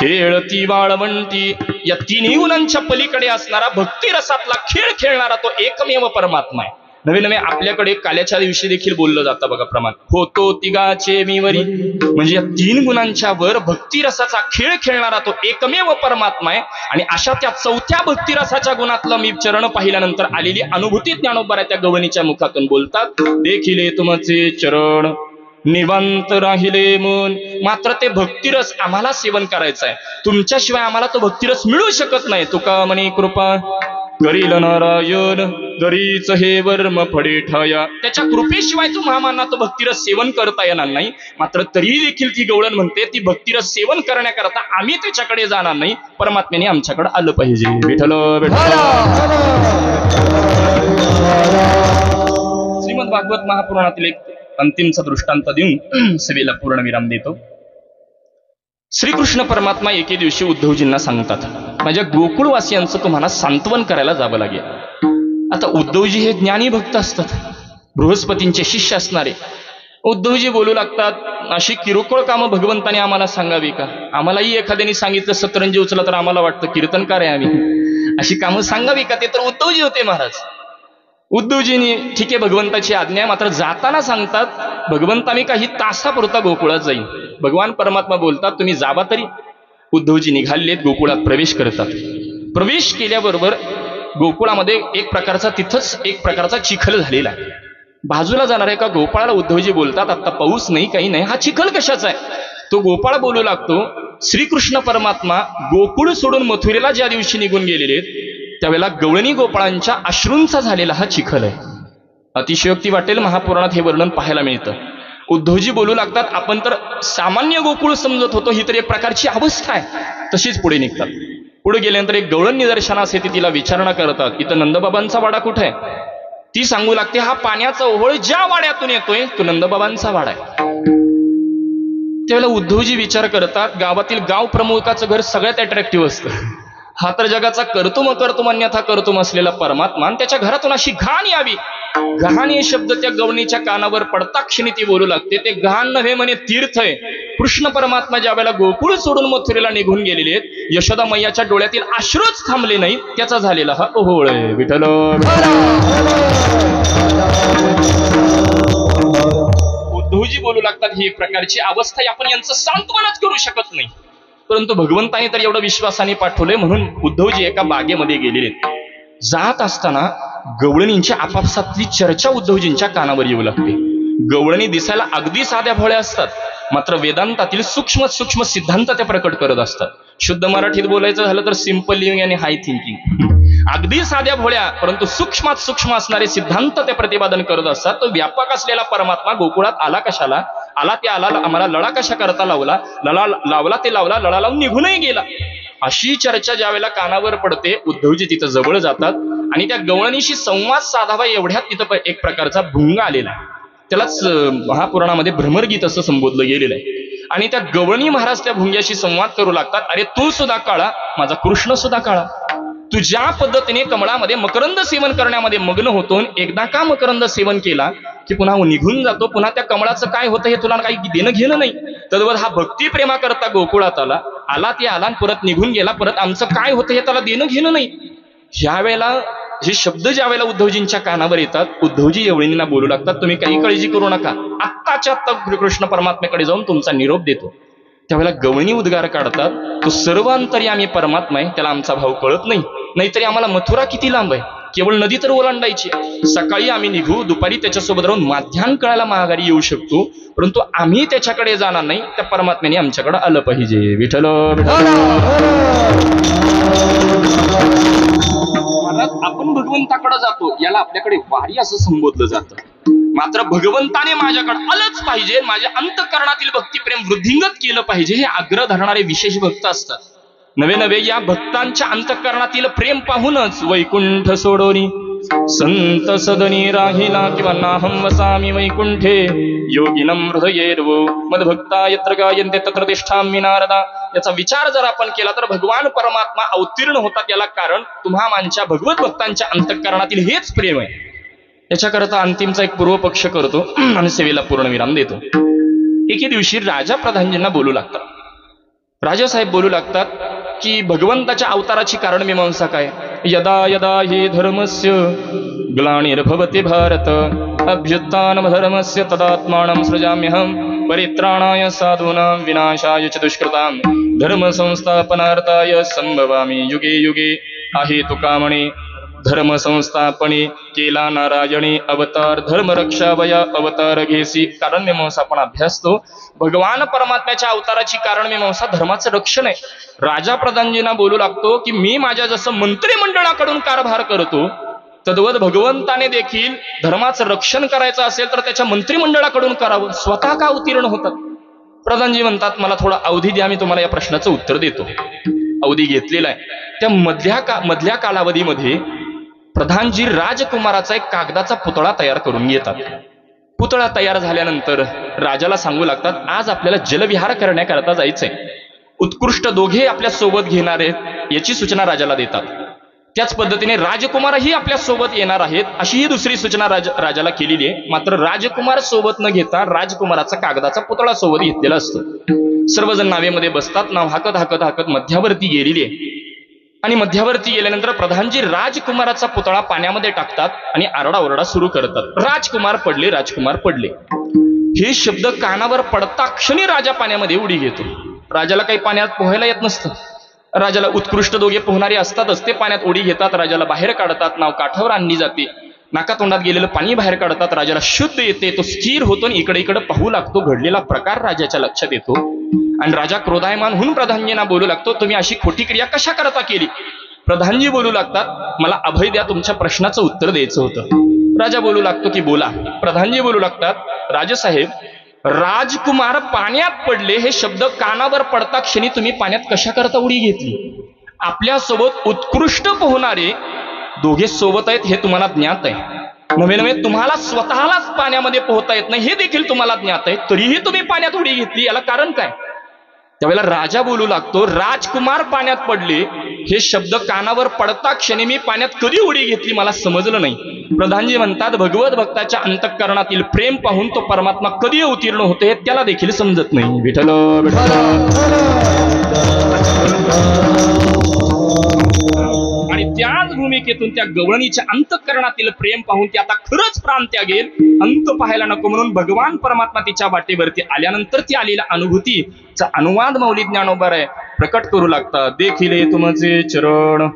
[SPEAKER 1] खेळती वाळवंटी, या तिन्ही गुणांच्या पलीकडे असणारा भक्ती रसातला खेळ खेळणारा तो एकमेव परमात्मा आहे. नवे नवे आपल्याकडे काल्याच्या दिवशी देखील बोललं जातं बघा प्रमाण, होतो तिघाचे मीवरी, म्हणजे या तीन गुणांच्या वर भक्ती रसाचा खेळ खेळणारा तो एकमेव परमात्मा आहे. आणि अशा त्या चौथ्या भक्ती रसाच्या गुणातलं मी चरण पाहिल्यानंतर आलेली अनुभूती ज्ञानोबा त्या गवळणीच्या मुखातून बोलतात, देखिले तुमचे चरण निवांत राहिले मन. मात्र ते भक्तिरस आम्हाला सेवन करायचं आहे, तुमच्याशिवाय आम्हाला तो भक्तिरस मिळू शकत नाही. तुका म्हणे कृपा करील नारायण, दरीच हे वर्म फडे ठाया. त्याच्या कृपेशिवाय तुम्हाला तो भक्तिरस सेवन करता येणार नाही. मात्र तरी देखील ती गवळण म्हणते, ती भक्तिरस सेवन करण्याकरता आम्ही त्याच्याकडे जाणार नाही, परमात्म्याने आमच्याकडे आलं पाहिजे. विठ्ठल विठ्ठल. श्रीमद भागवत महापुराणातील एक अंतिमचा दृष्टांत देऊन सेवेला पूर्ण विराम देतो. श्रीकृष्ण परमात्मा एके दिवशी उद्धवजींना सांगतात, माझ्या गोकुळवासियांचं तुम्हाला सांत्वन करायला जावं लागेल. आता उद्धवजी हे ज्ञानी भक्त असतात, बृहस्पतींचे शिष्य असणारे. उद्धवजी बोलू लागतात, अशी किरकोळ कामं भगवंताने आम्हाला सांगावी का? आम्हालाही एखाद्याने सांगितलं सतरंजी उचला तर आम्हाला वाटतं कीर्तनकार आहे आम्ही, अशी कामं सांगावी का? ते तर उद्धवजी होते महाराज. उद्धवजींनी ठीक आहे भगवंताची आज्ञा, मात्र जाताना सांगतात, भगवंता मी काही तासापुरता गोकुळात जाईन. भगवान परमात्मा बोलतात, तुम्ही जावा तरी. उद्धवजी निघालेत, गोकुळात प्रवेश करतात. प्रवेश केल्याबरोबर गोकुळामध्ये तिथंच एक प्रकारचा चिखल झालेला आहे. बाजूला जाणाऱ्या एका गोपाळाला उद्धवजी बोलतात, आता पाऊस नाही काही नाही, हा चिखल कशाचा आहे? तो गोपाळ बोलू लागतो, श्रीकृष्ण परमात्मा गोकुळ सोडून मथुरेला ज्या दिवशी निघून गेलेले त्यावेळेला गवळणी गोपाळांच्या अश्रूंचा झालेला हा चिखल आहे. अतिशयोक्ती वाटेल, महापुराणात हे वर्णन पाहायला मिळतं. उद्धवजी बोलू लागतात, आपण तर सामान्य गोकुळ समजत होतो, ही तर एक प्रकारची अवस्था आहे. तशीच पुढे निघतात. पुढे गेल्यानंतर एक गवळण निदर्शनास येते, तिला विचारणा करतात, इथं नंदबाबांचा वाडा कुठे आहे? ती सांगू लागते, हा पाण्याचा ओहोळ ज्या वाड्यातून येतोय तो नंदबाबांचा वाडा आहे. त्यावेळेला उद्धवजी विचार करतात, गावातील गाव प्रमुखाचं घर सगळ्यात अट्रॅक्टिव्ह असतं. हा तर जगाचा कर्तुम अन्यथा कर्तुम असलेला परमात्मा, आणि त्याच्या घरातून अशी घाण यावी. घाण हे शब्द त्या गवणीच्या कानावर पडता क्षणी ती बोलू लागते, ते घाण नव्हे म्हणे तीर्थ आहे. कृष्ण परमात्मा ज्या वेळेला गोकुळ सोडून मथुरेला निघून गेलेले आहेत, यशोदा मैयाच्या डोळ्यातील अश्रूच थांबले नाहीत, त्याचा झालेला हा ओहोळ आहे. विठ्ठल. उद्धवजी बोलू लागतात, ही एक प्रकारची अवस्था, आपण यांचं सांत्वनच करू शकत नाही. परंतु भगवंताने तर एवढं विश्वासाने पाठवलंय, म्हणून उद्धवजी एका बागेमध्ये गेलेले. जात असताना गवळणींची आपापसातली चर्चा उद्धवजींच्या कानावर येऊ लागते. गवळणी दिसायला अगदी साध्या भोळ्या असतात, मात्र वेदांतातील सूक्ष्म सूक्ष्म सिद्धांत त्या प्रकट करत असतात. शुद्ध मराठीत बोलायचं झालं तर सिंपल लिव्हिंग आणि हाय थिंकिंग. अगदी साध्या भोळ्या परंतु सूक्ष्मात सूक्ष्म असणारे सिद्धांत ते प्रतिपादन करत असतात. तो व्यापक असलेला परमात्मा गोकुळात आला कशाला? आला ते आला, आम्हाला लळा कशा करता लावला, लावला ते लावला, लळा लावून निघूनही गेला. अशी चर्चा ज्या वेळेला कानावर पडते, उद्धवजी तिथं जवळ जातात आणि त्या गवळणीशी संवाद साधावा एवढ्यात तिथं एक प्रकारचा भुंग आलेला आहे. त्यालाच महापुराणामध्ये भ्रमरगीत असं संबोधलं गेलेलं आहे. आणि त्या गवळणी महाराज त्या भुंग्याशी संवाद करू लागतात, अरे तू सुद्धा काळा, माझा कृष्ण सुद्धा काळा. तू ज्या पद्धतीने कमळामध्ये मकरंद सेवन करण्यामध्ये मग्न होतो, एकदा का मकरंद सेवन केला की पुन्हा निघून जातो, पुन्हा त्या कमळाचं काय होतं हे तुला काही देणं घेणं नाही. तद्वत हा भक्ती प्रेमा करता गोकुळात आला ते आला परत निघून गेला, परत आमचं काय होतं हे त्याला देणं घेणं नाही. ह्या वेळेला हे शब्द ज्या वेळेला उद्धवजींच्या कानावर येतात, उद्धवजी एवढींना बोलू लागतात, तुम्ही काही काळजी करू नका, आत्ताच्या आत्ता कृष्ण परमात्म्याकडे जाऊन तुमचा निरोप देतो. त्यावेळेला गवळणी उद्गार काढतात, तो सर्वांतर्यामी परमात्मा आहे, त्याला आमचा भाव कळत नाही. नाहीतरी आम्हाला मथुरा किती लांब आहे, केवळ नदी तर ओलांडायची. सकाळी आम्ही निघू, दुपारी त्याच्यासोबत राहून माध्यान कळायला महागारी येऊ शकतो, परंतु आम्ही त्याच्याकडे जाणार नाही, त्या परमात्म्याने आमच्याकडे आलं पाहिजे. विठ्ठल. आपण भगवंताकडे जातो, याला आपल्याकडे वारी असं संबोधलं जातं. मात्र भगवंताने माझ्याकडे आलंच पाहिजे, माझ्या अंतःकरणातील भक्तिप्रेम वृद्धिंगत केलं पाहिजे, हे आग्रह धरणारे विशेष भक्त असतात. नवे नवे या भक्तांच्या अंतःकरणातील प्रेम पाहूनच वैकुंठ सोडोनी संत सदनी राहिला, किंवा नाहं वसामि वैकुंठे योगिनं हृदयेर्वो मद्भक्ता यत्र गायन्ते तत्र तिष्ठामि नारदा. याचा विचार जर आपण केला तर भगवान परमात्मा अवतीर्ण होतात. याला कारण तुम्हा मानच्या भगवत भक्तांच्या अंतःकरणातील हेच प्रेम आहे. याच्याकरता अंतिमचा एक पूर्व पक्ष करतो आणि सेवेला पूर्ण विराम देतो. एके दिवशी राजा प्रधानजींना बोलू लागतात. राजासाहेब बोलू लागतात की भगवंताच्या अवताराची कारण मीमांसा काय. यदा यदा हि धर्मस्य ग्लानिर्भवति भारत अभ्युत्थानमधर्मस्य तदात्मानं सृजाम्यहं परित्राणाय साधूनां विनाशाय च दुष्कृतां धर्म संस्थापनार्थाय संभवामि युगे युगे. आहे तुकामणे धर्म संस्थापने केला नारायणी अवतार धर्म रक्षावया अवतार घेसी. कारण मीमांसा आपण अभ्यासतो. भगवान परमात्म्याच्या अवताराची कारण मीमांसा धर्माचं रक्षण आहे. राजा प्रधानजींना बोलू लागतो की मी माझ्या जसं मंत्रिमंडळाकडून कारभार करतो तद्वत भगवंताने देखील धर्माचं रक्षण करायचं असेल तर त्याच्या मंत्रिमंडळाकडून करावं. स्वतः का उत्तीर्ण होतात. प्रधानजी म्हणतात मला थोडा अवधी द्या, मी तुम्हाला या प्रश्नाचं उत्तर देतो. अवधी घेतलेला आहे. त्या मधल्या कालावधीमध्ये प्रधानजी राजकुमाराचा एक कागदाचा पुतळा तयार करून घेतात. पुतळा तयार झाल्यानंतर राजाला सांगू लागतात आज आपल्याला जलविहार करण्याकरता जायचंय. उत्कृष्ट दोघे आपल्या सोबत घेणार आहेत याची सूचना राजाला देतात. त्याच पद्धतीने राजकुमारही आपल्या सोबत येणार आहेत अशीही दुसरी सूचना राजाला केलेली आहे. मात्र राजकुमार सोबत न घेता राजकुमाराचा कागदाचा पुतळा सोबत घेतलेला असतो. सर्वजण नावेमध्ये बसतात. नाव हाकत हाकत हाकत मध्यावरती गेलेली आहे आणि मध्यावरती गेल्यानंतर प्रधानजी राजकुमाराचा पुतळा पाण्यामध्ये टाकतात आणि आरडाओरडा सुरू करतात. राजकुमार पडले, राजकुमार पडले. हे शब्द कानावर पडता क्षणी राजा पाण्यामध्ये उडी घेतो. राजाला काही पाण्यात पोहायला येत नसतं. राजाला उत्कृष्ट दोघे पोहणारे असतातच. ते पाण्यात उडी घेतात, राजाला बाहेर काढतात. नाव काठावर आणली जाते. नाकातोंडात गेलेलं पाणी बाहेर काढतात. राजाला शुद्ध येते. तो स्थिर होतो आणि इकडे इकडे पाहू लागतो. घडलेला प्रकार राजाच्या लक्षात येतो आणि राजा क्रोधायमान होऊन प्रधानजींना बोलू लागतो तुम्ही अशी खोटी क्रिया कशा करता केली. प्रधानजी बोलू लागतात मला अभय द्या, तुमच्या प्रश्नाचं उत्तर द्यायचं होतं. राजा बोलू लागतो की बोला. प्रधानजी बोलू लागतात राजसाहेब राजकुमार पाण्यात पडले हे शब्द कानावर पडता क्षणी तुम्ही पाण्यात कशा करता उडी घेतली. आपल्यासोबत उत्कृष्ट पोहणारे दोघे सोबत आहेत हे तुम्हाला ज्ञात आहे. नव्हे नव्हे तुम्हाला स्वतःलाच पाण्यामध्ये पोहता येत नाही हे देखील तुम्हाला ज्ञात आहे. तरीही तुम्ही पाण्यात उडी घेतली, याला कारण काय. त्यावेळेला राजा बोलू लागतो राजकुमार पाण्यात पडले हे शब्द कानावर पडता क्षणी मी पाण्यात कधी उडी घेतली मला समजलं नाही. प्रधानजी म्हणतात भगवत भक्ताच्या अंतःकरणातील प्रेम पाहून तो परमात्मा कधी उत्तीर्ण होते हे त्याला देखील समजत नाही. विठ्ठल आणि त्याच भूमिकेतून त्या गवळणीच्या अंतःकरणातील प्रेम पाहून ती आता खरंच प्राण त्यागेल. अंत पाहायला नको म्हणून भगवान परमात्मा तिच्या वाटेवरती आल्यानंतर ती आलेल्या अनुभूतीचा अनुवाद मौली ज्ञानोबाराय प्रकट करू लागतात. देखिले तुमचे चरण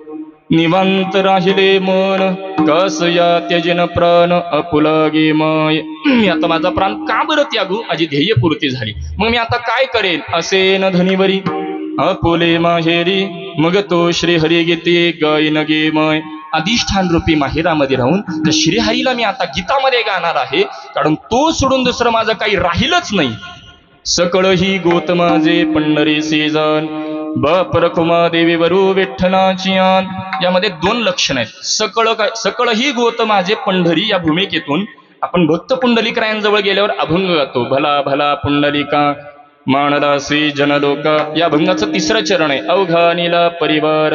[SPEAKER 1] निवांत राहिले मन कस या त्यजन प्राण अपुलागे माय. मी आता माझा प्राण का बरं त्यागू, माझी ध्येय पूर्ती झाली, मग मी आता काय करेन असे न धनीवरी अपुले माहेरी मग तो श्रीहरी गीते गायन गे मय. अधिष्ठान रूपी माहेरामध्ये राहून त्या श्रीहरीला मी आता गीतामध्ये गाणार आहे, कारण तो सोडून दुसरं माझं काही राहिलंच नाही. सकळ ही गोत माझे पंढरी सेजन बाप रखुमा देवी वरू विठ्ठलाची आन. यामध्ये दोन लक्षण आहेत. सकळ ही गोत माझे पंढरी या भूमिकेतून आपण भक्त पुंडलिकरायांजवळ गेल्यावर अभंग गातो. भला भला पुंडलिका मानदासी जनलोका. या अभंगाचं तिसरं चरण आहे. अवघा नीला परिवार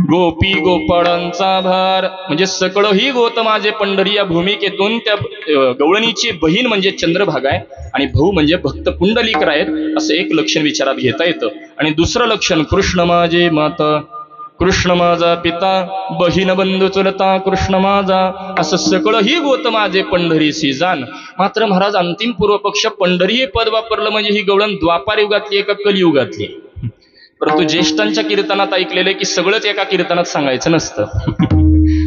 [SPEAKER 1] गोपी गोपाळांचा भार. म्हणजे सकळ ही गोत माझे पंढरी या भूमिकेतून त्या गवळणीची बहीण म्हणजे चंद्रभागा आहे आणि भाऊ म्हणजे भक्त पुंडलिक आहेत असं एक लक्षण विचारात घेता येतं. आणि दुसरं लक्षण कृष्ण माझे माता कृष्ण माझा पिता बहीण बंधू चुलता कृष्ण माझा असं सकळ ही गोत माझे पंढरी सीजान. मात्र महाराज अंतिम पूर्व पक्ष पंढरी हे पद वापरलं म्हणजे ही गवळण द्वापार युगातली एका कलियुगातली. परंतु ज्येष्ठांच्या कीर्तनात ऐकलेलं की सगळंच एका कीर्तनात सांगायचं नसतं.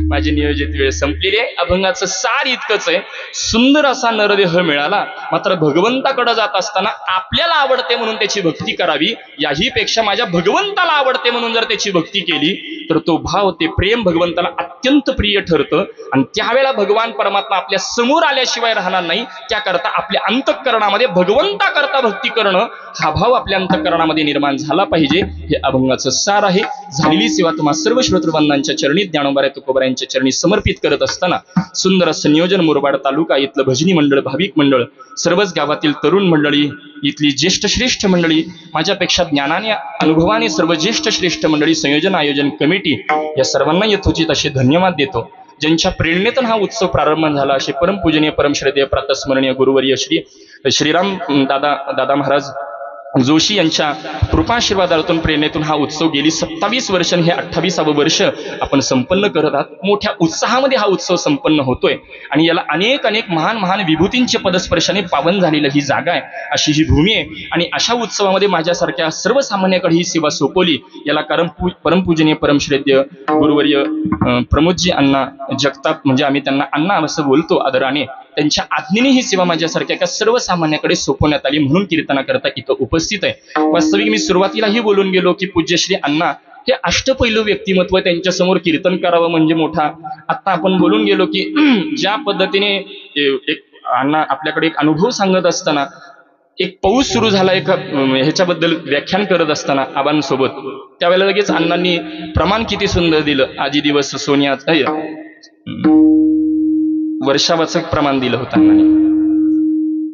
[SPEAKER 1] माझी नियोजित वेळ संपलेली आहे. अभंगाचं सार इतकंच आहे. सुंदर असा नरदेह मिळाला, मात्र भगवंताकडे जात असताना आपल्याला आवडते म्हणून त्याची भक्ती करावी, याही पेक्षा माझ्या भगवंताला आवडते म्हणून जर त्याची भक्ती केली तर तो भाव ते प्रेम भगवंताला अत्यंत प्रिय ठरतं. आणि त्यावेळेला भगवान परमात्मा आपल्या समोर आल्याशिवाय राहणार नाही. त्याकरता आपल्या अंतःकरणामध्ये भगवंताकरता भक्ती करणं हा भाव आपल्या अंतःकरणामध्ये निर्माण झाला पाहिजे. हे अभंगाचं सार आहे. झालेली सेवा तुम्हा सर्व श्रोतृबांधांच्या चरणी ज्ञानोबा तुकोबारायांच्या चरणी समर्पित करत असताना सुंदर असं नियोजन मुरबाड तालुका इथलं भजनी मंडळ, भाविक मंडळ, सर्वच गावातील तरुण मंडळी, इथली ज्येष्ठ श्रेष्ठ मंडळी, माझ्यापेक्षा ज्ञानाने अनुभवाने सर्व ज्येष्ठ श्रेष्ठ मंडळी, संयोजन आयोजन कमिटी या सर्वांना यथोचित असे धन्यवाद देतो. ज्यांच्या प्रेरणेतून हा उत्सव प्रारंभ झाला असे परमपूजनीय परमश्रद्धेय प्रातस्मरणीय गुरुवर्य श्रीराम दादा महाराज जोशी यांच्या कृपाशीर्वादातून प्रेरणेतून हा उत्सव गेली 27 वर्ष हे 28वे वर्ष आपण संपन्न करत आहात. मोठ्या उत्साहामध्ये हा उत्सव संपन्न होतोय आणि याला अनेक महान विभूतींच्या पदस्पर्शाने पावन झालेली ही जागा आहे, अशी ही भूमी आहे. आणि अशा उत्सवामध्ये माझ्यासारख्या सर्वसामान्याकडे ही सेवा सोपवली याला कारण परमपूजनीय परमश्रद्धेय गुरुवर्य प्रमोदजी अण्णा जगताप, म्हणजे आम्ही त्यांना अण्णा असं बोलतो आदराने, त्यांच्या आज्ञेने ही सेवा माझ्यासारख्या एका सर्वसामान्याकडे सोपवण्यात आली म्हणून कीर्तनाकरता इथं उपस्थित आहे. वास्तविक मी सुरुवातीलाही बोलून गेलो की पूज्यश्री अण्णा हे अष्टपैलू व्यक्तिमत्व, त्यांच्या समोर कीर्तन करावं म्हणजे मोठा. आता आपण बोलून गेलो की ज्या पद्धतीने एक अण्णा आपल्याकडे एक अनुभव सांगत असताना, एक पाऊस सुरू झाला एका ह्याच्याबद्दल व्याख्यान करत असताना आबांसोबत, त्यावेळेला लगेच अण्णांनी प्रमाण किती सुंदर दिलं. आजी दिवस सोनियाचा वर्षावाचक प्रमाण दिलं होतं अण्णांनी.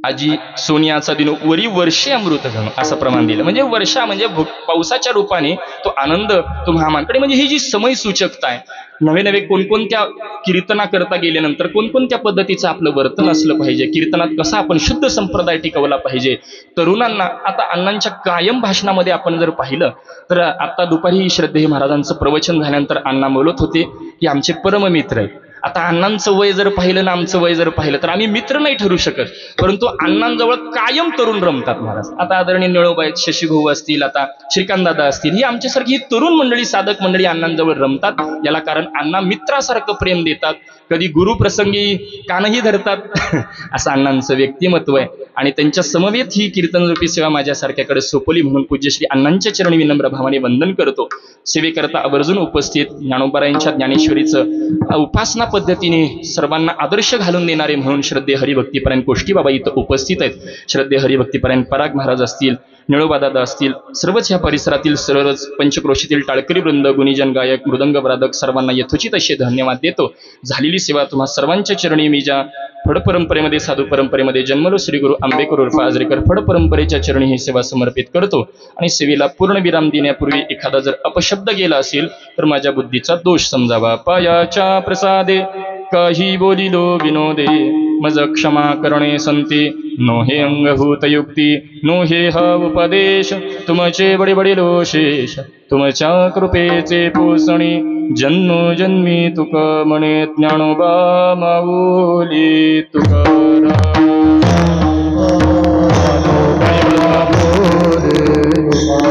[SPEAKER 1] आजी सोनियाचा दिन वरी वर्षे अमृत घन असं प्रमाण दिलं. म्हणजे वर्षा म्हणजे पावसाच्या रूपाने तो आनंद, तो महामानकडे, म्हणजे ही जी समय सूचकता आहे. नवे कोणकोणत्या कीर्तना करता गेल्यानंतर कोणकोणत्या पद्धतीचं आपलं वर्तन असलं पाहिजे, कीर्तनात कसा आपण शुद्ध संप्रदाय टिकवला पाहिजे. तरुणांना आता अण्णांच्या कायम भाषणामध्ये आपण जर पाहिलं तर आता दुपारी श्रद्धेय महाराजांचं प्रवचन झाल्यानंतर अण्णा बोलत होते की आमचे परममित्र आहेत. आता अण्णांचं वय जर पाहिलं ना आमचं वय जर पाहिलं तर आम्ही मित्र नाही ठरू शकत, परंतु अण्णांजवळ कायम तरुण रमतात महाराज. आता आदरणीय निळोबा आहेत, शशीभाऊ असतील, आता श्रीकांत दादा असतील, ही आमच्यासारखी ही तरुण मंडळी, साधक मंडळी अण्णांजवळ रमतात. याला कारण अण्णा मित्रासारखं प्रेम देतात, कधी गुरुप्रसंगी कानही धरतात असं अण्णांचं व्यक्तिमत्व आहे. आणि त्यांच्या समवेत ही कीर्तनरूपी सेवा माझ्यासारख्याकडे सोपवली म्हणून पूज्यश्री अण्णांच्या चरणी विनम्र भावाने वंदन करतो. सेवेकरता आवर्जून उपस्थित ज्ञानोबारायांच्या ज्ञानेश्वरीचं उपासना पद्धतीने सर्वांना आदर्श घालून देणारे म्हणून श्रद्धेय हरिभक्तीपरायण कोष्टी बाबा इथं उपस्थित आहेत. श्रद्धेय हरिभक्तीपरायण पराग महाराज असतील, निळोबा दादा असतील, सर्वच ह्या परिसरातील सर्वच पंचक्रोशीतील टाळकरी वृंद, गुणीजन गायक, मृदंग वादक सर्वांना यथोचित असे धन्यवाद देतो. झालेली सेवा तुम्हा सर्वांच्या चरणी मी ज्या फड परंपरेमध्ये, साधू परंपरेमध्ये जन्मलो श्री गुरु आंबेकर उर्फ आजरेकर फड परंपरेच्या चरणी ही सेवा समर्पित करतो. आणि सेवेला पूर्ण विराम देण्यापूर्वी एखादा जर अपशब्द गेला असेल तर माझ्या बुद्धीचा दोष समजावा. पायाच्या प्रसादे काही बोलिलो विनोदे, मज क्षमा करणे संती, नो हे अंगभूत युक्ती, नो हे हा उपदेश, तुमचे बडे बडे लोशेष, तुमच्या कृपेचे पोसणी, जन्मोजन्मी तुक म्हणे ज्ञानोबा माऊली तुकाराम.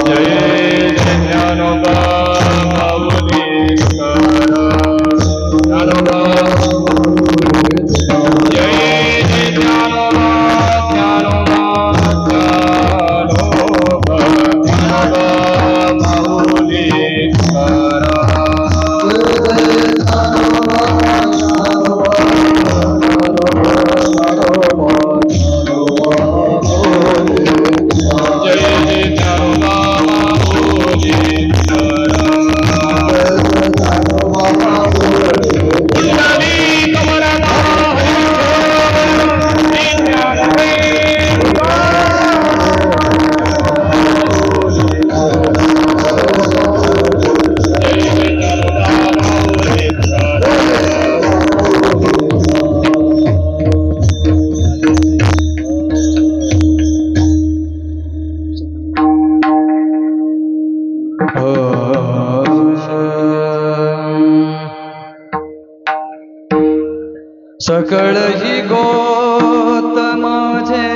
[SPEAKER 1] जय ज्ञानोबा माऊली तुकाराम. ज्ञानोबा
[SPEAKER 2] सकळ ही गोत माझे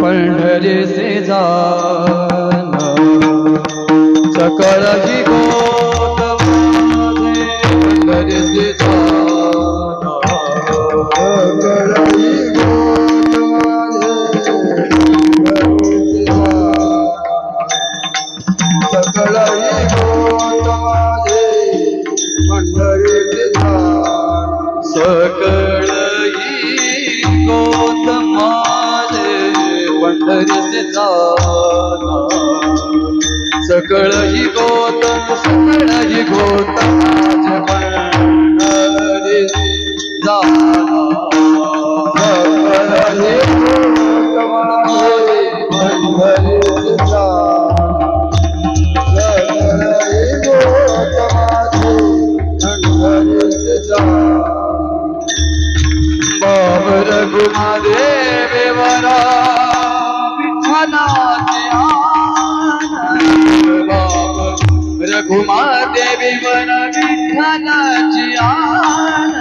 [SPEAKER 2] पंढरीसे जाण, सकळ ही गोत माझे पंढरीसे जाण, सकळ ही गोत माझे सकळ ही गोत माझे पंढरीसे जाण, सकळ ही गोत माझे पंढरीसे जाण, सकळ ही गोत, सकळ ही गोत माझे पंढरीसे जाण, सकळ ही गोत माझे पंढरीसे जाण, सकळ ही गोत माझे पंढरीसे जाण. रघुमादेवीवरा विठ्ठलाचे रघुमादेवीवर विठ्ठलाची आन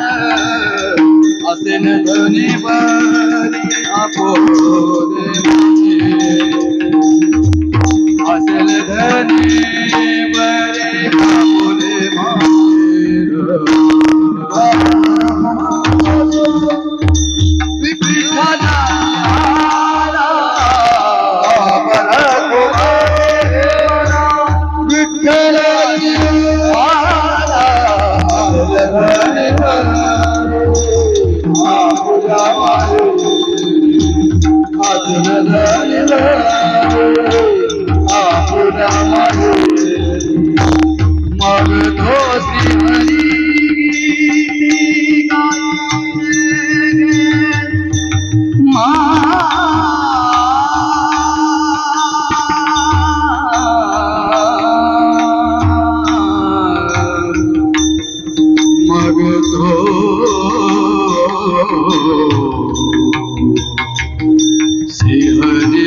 [SPEAKER 2] असेल धनी बरी आपोले असेल धनी बरे आपोले मग दोषी हरी मग तो श्रीहरी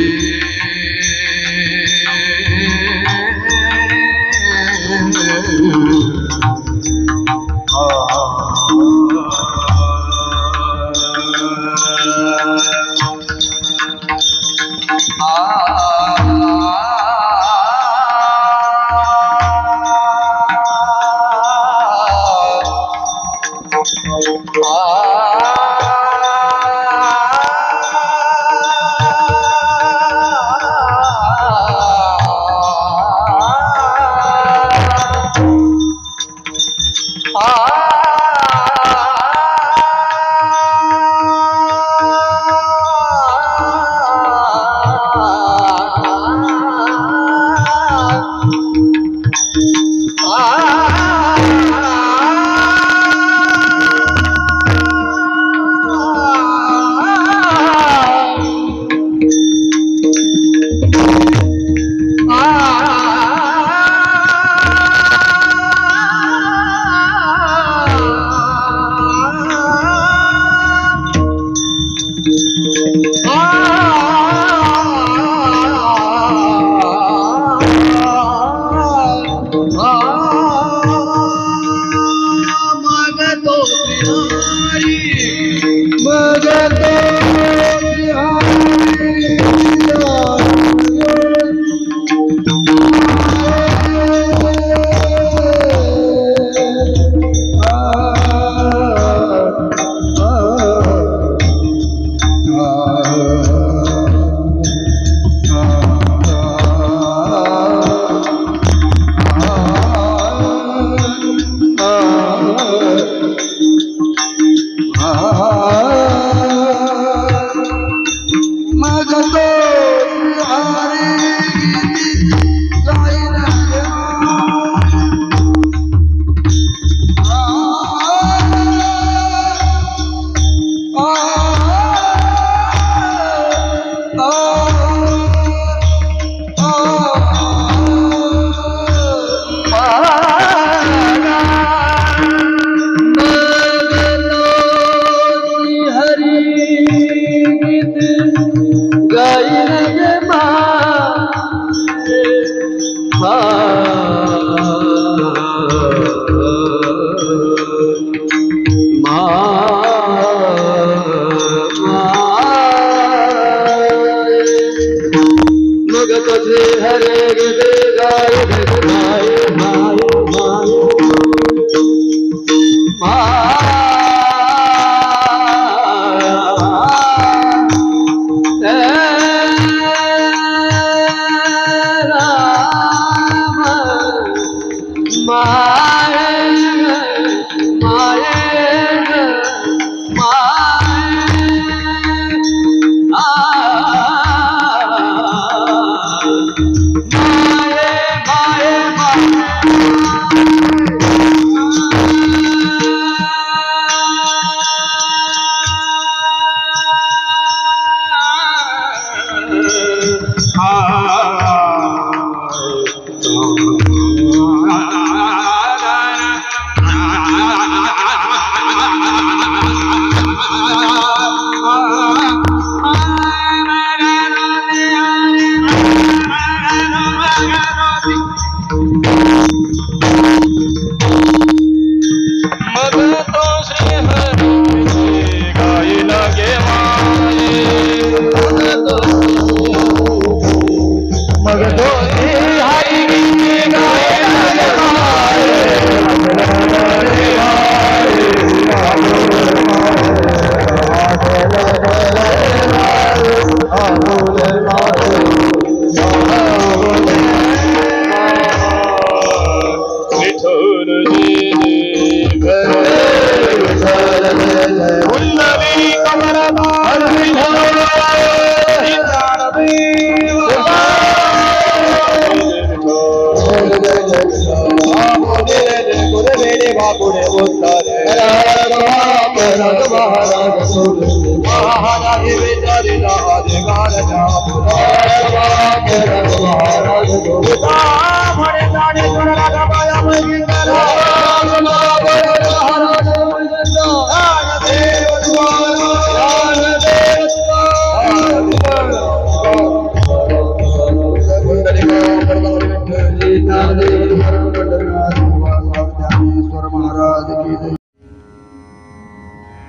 [SPEAKER 3] महाराज विचारी अधिकार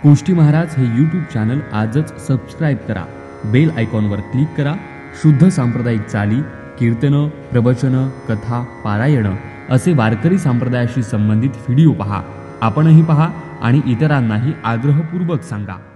[SPEAKER 4] गोष्टी महाराज हे यूट्यूब चॅनल आजच सबस्क्राईब करा. बेल आयकॉनवर क्लिक करा. शुद्ध सांप्रदायिक चाली, कीर्तनं, प्रवचनं, कथा, पारायणं असे वारकरी संप्रदायाशी संबंधित व्हिडिओ पहा. आपणही पहा आणि इतरांनाही आग्रहपूर्वक सांगा.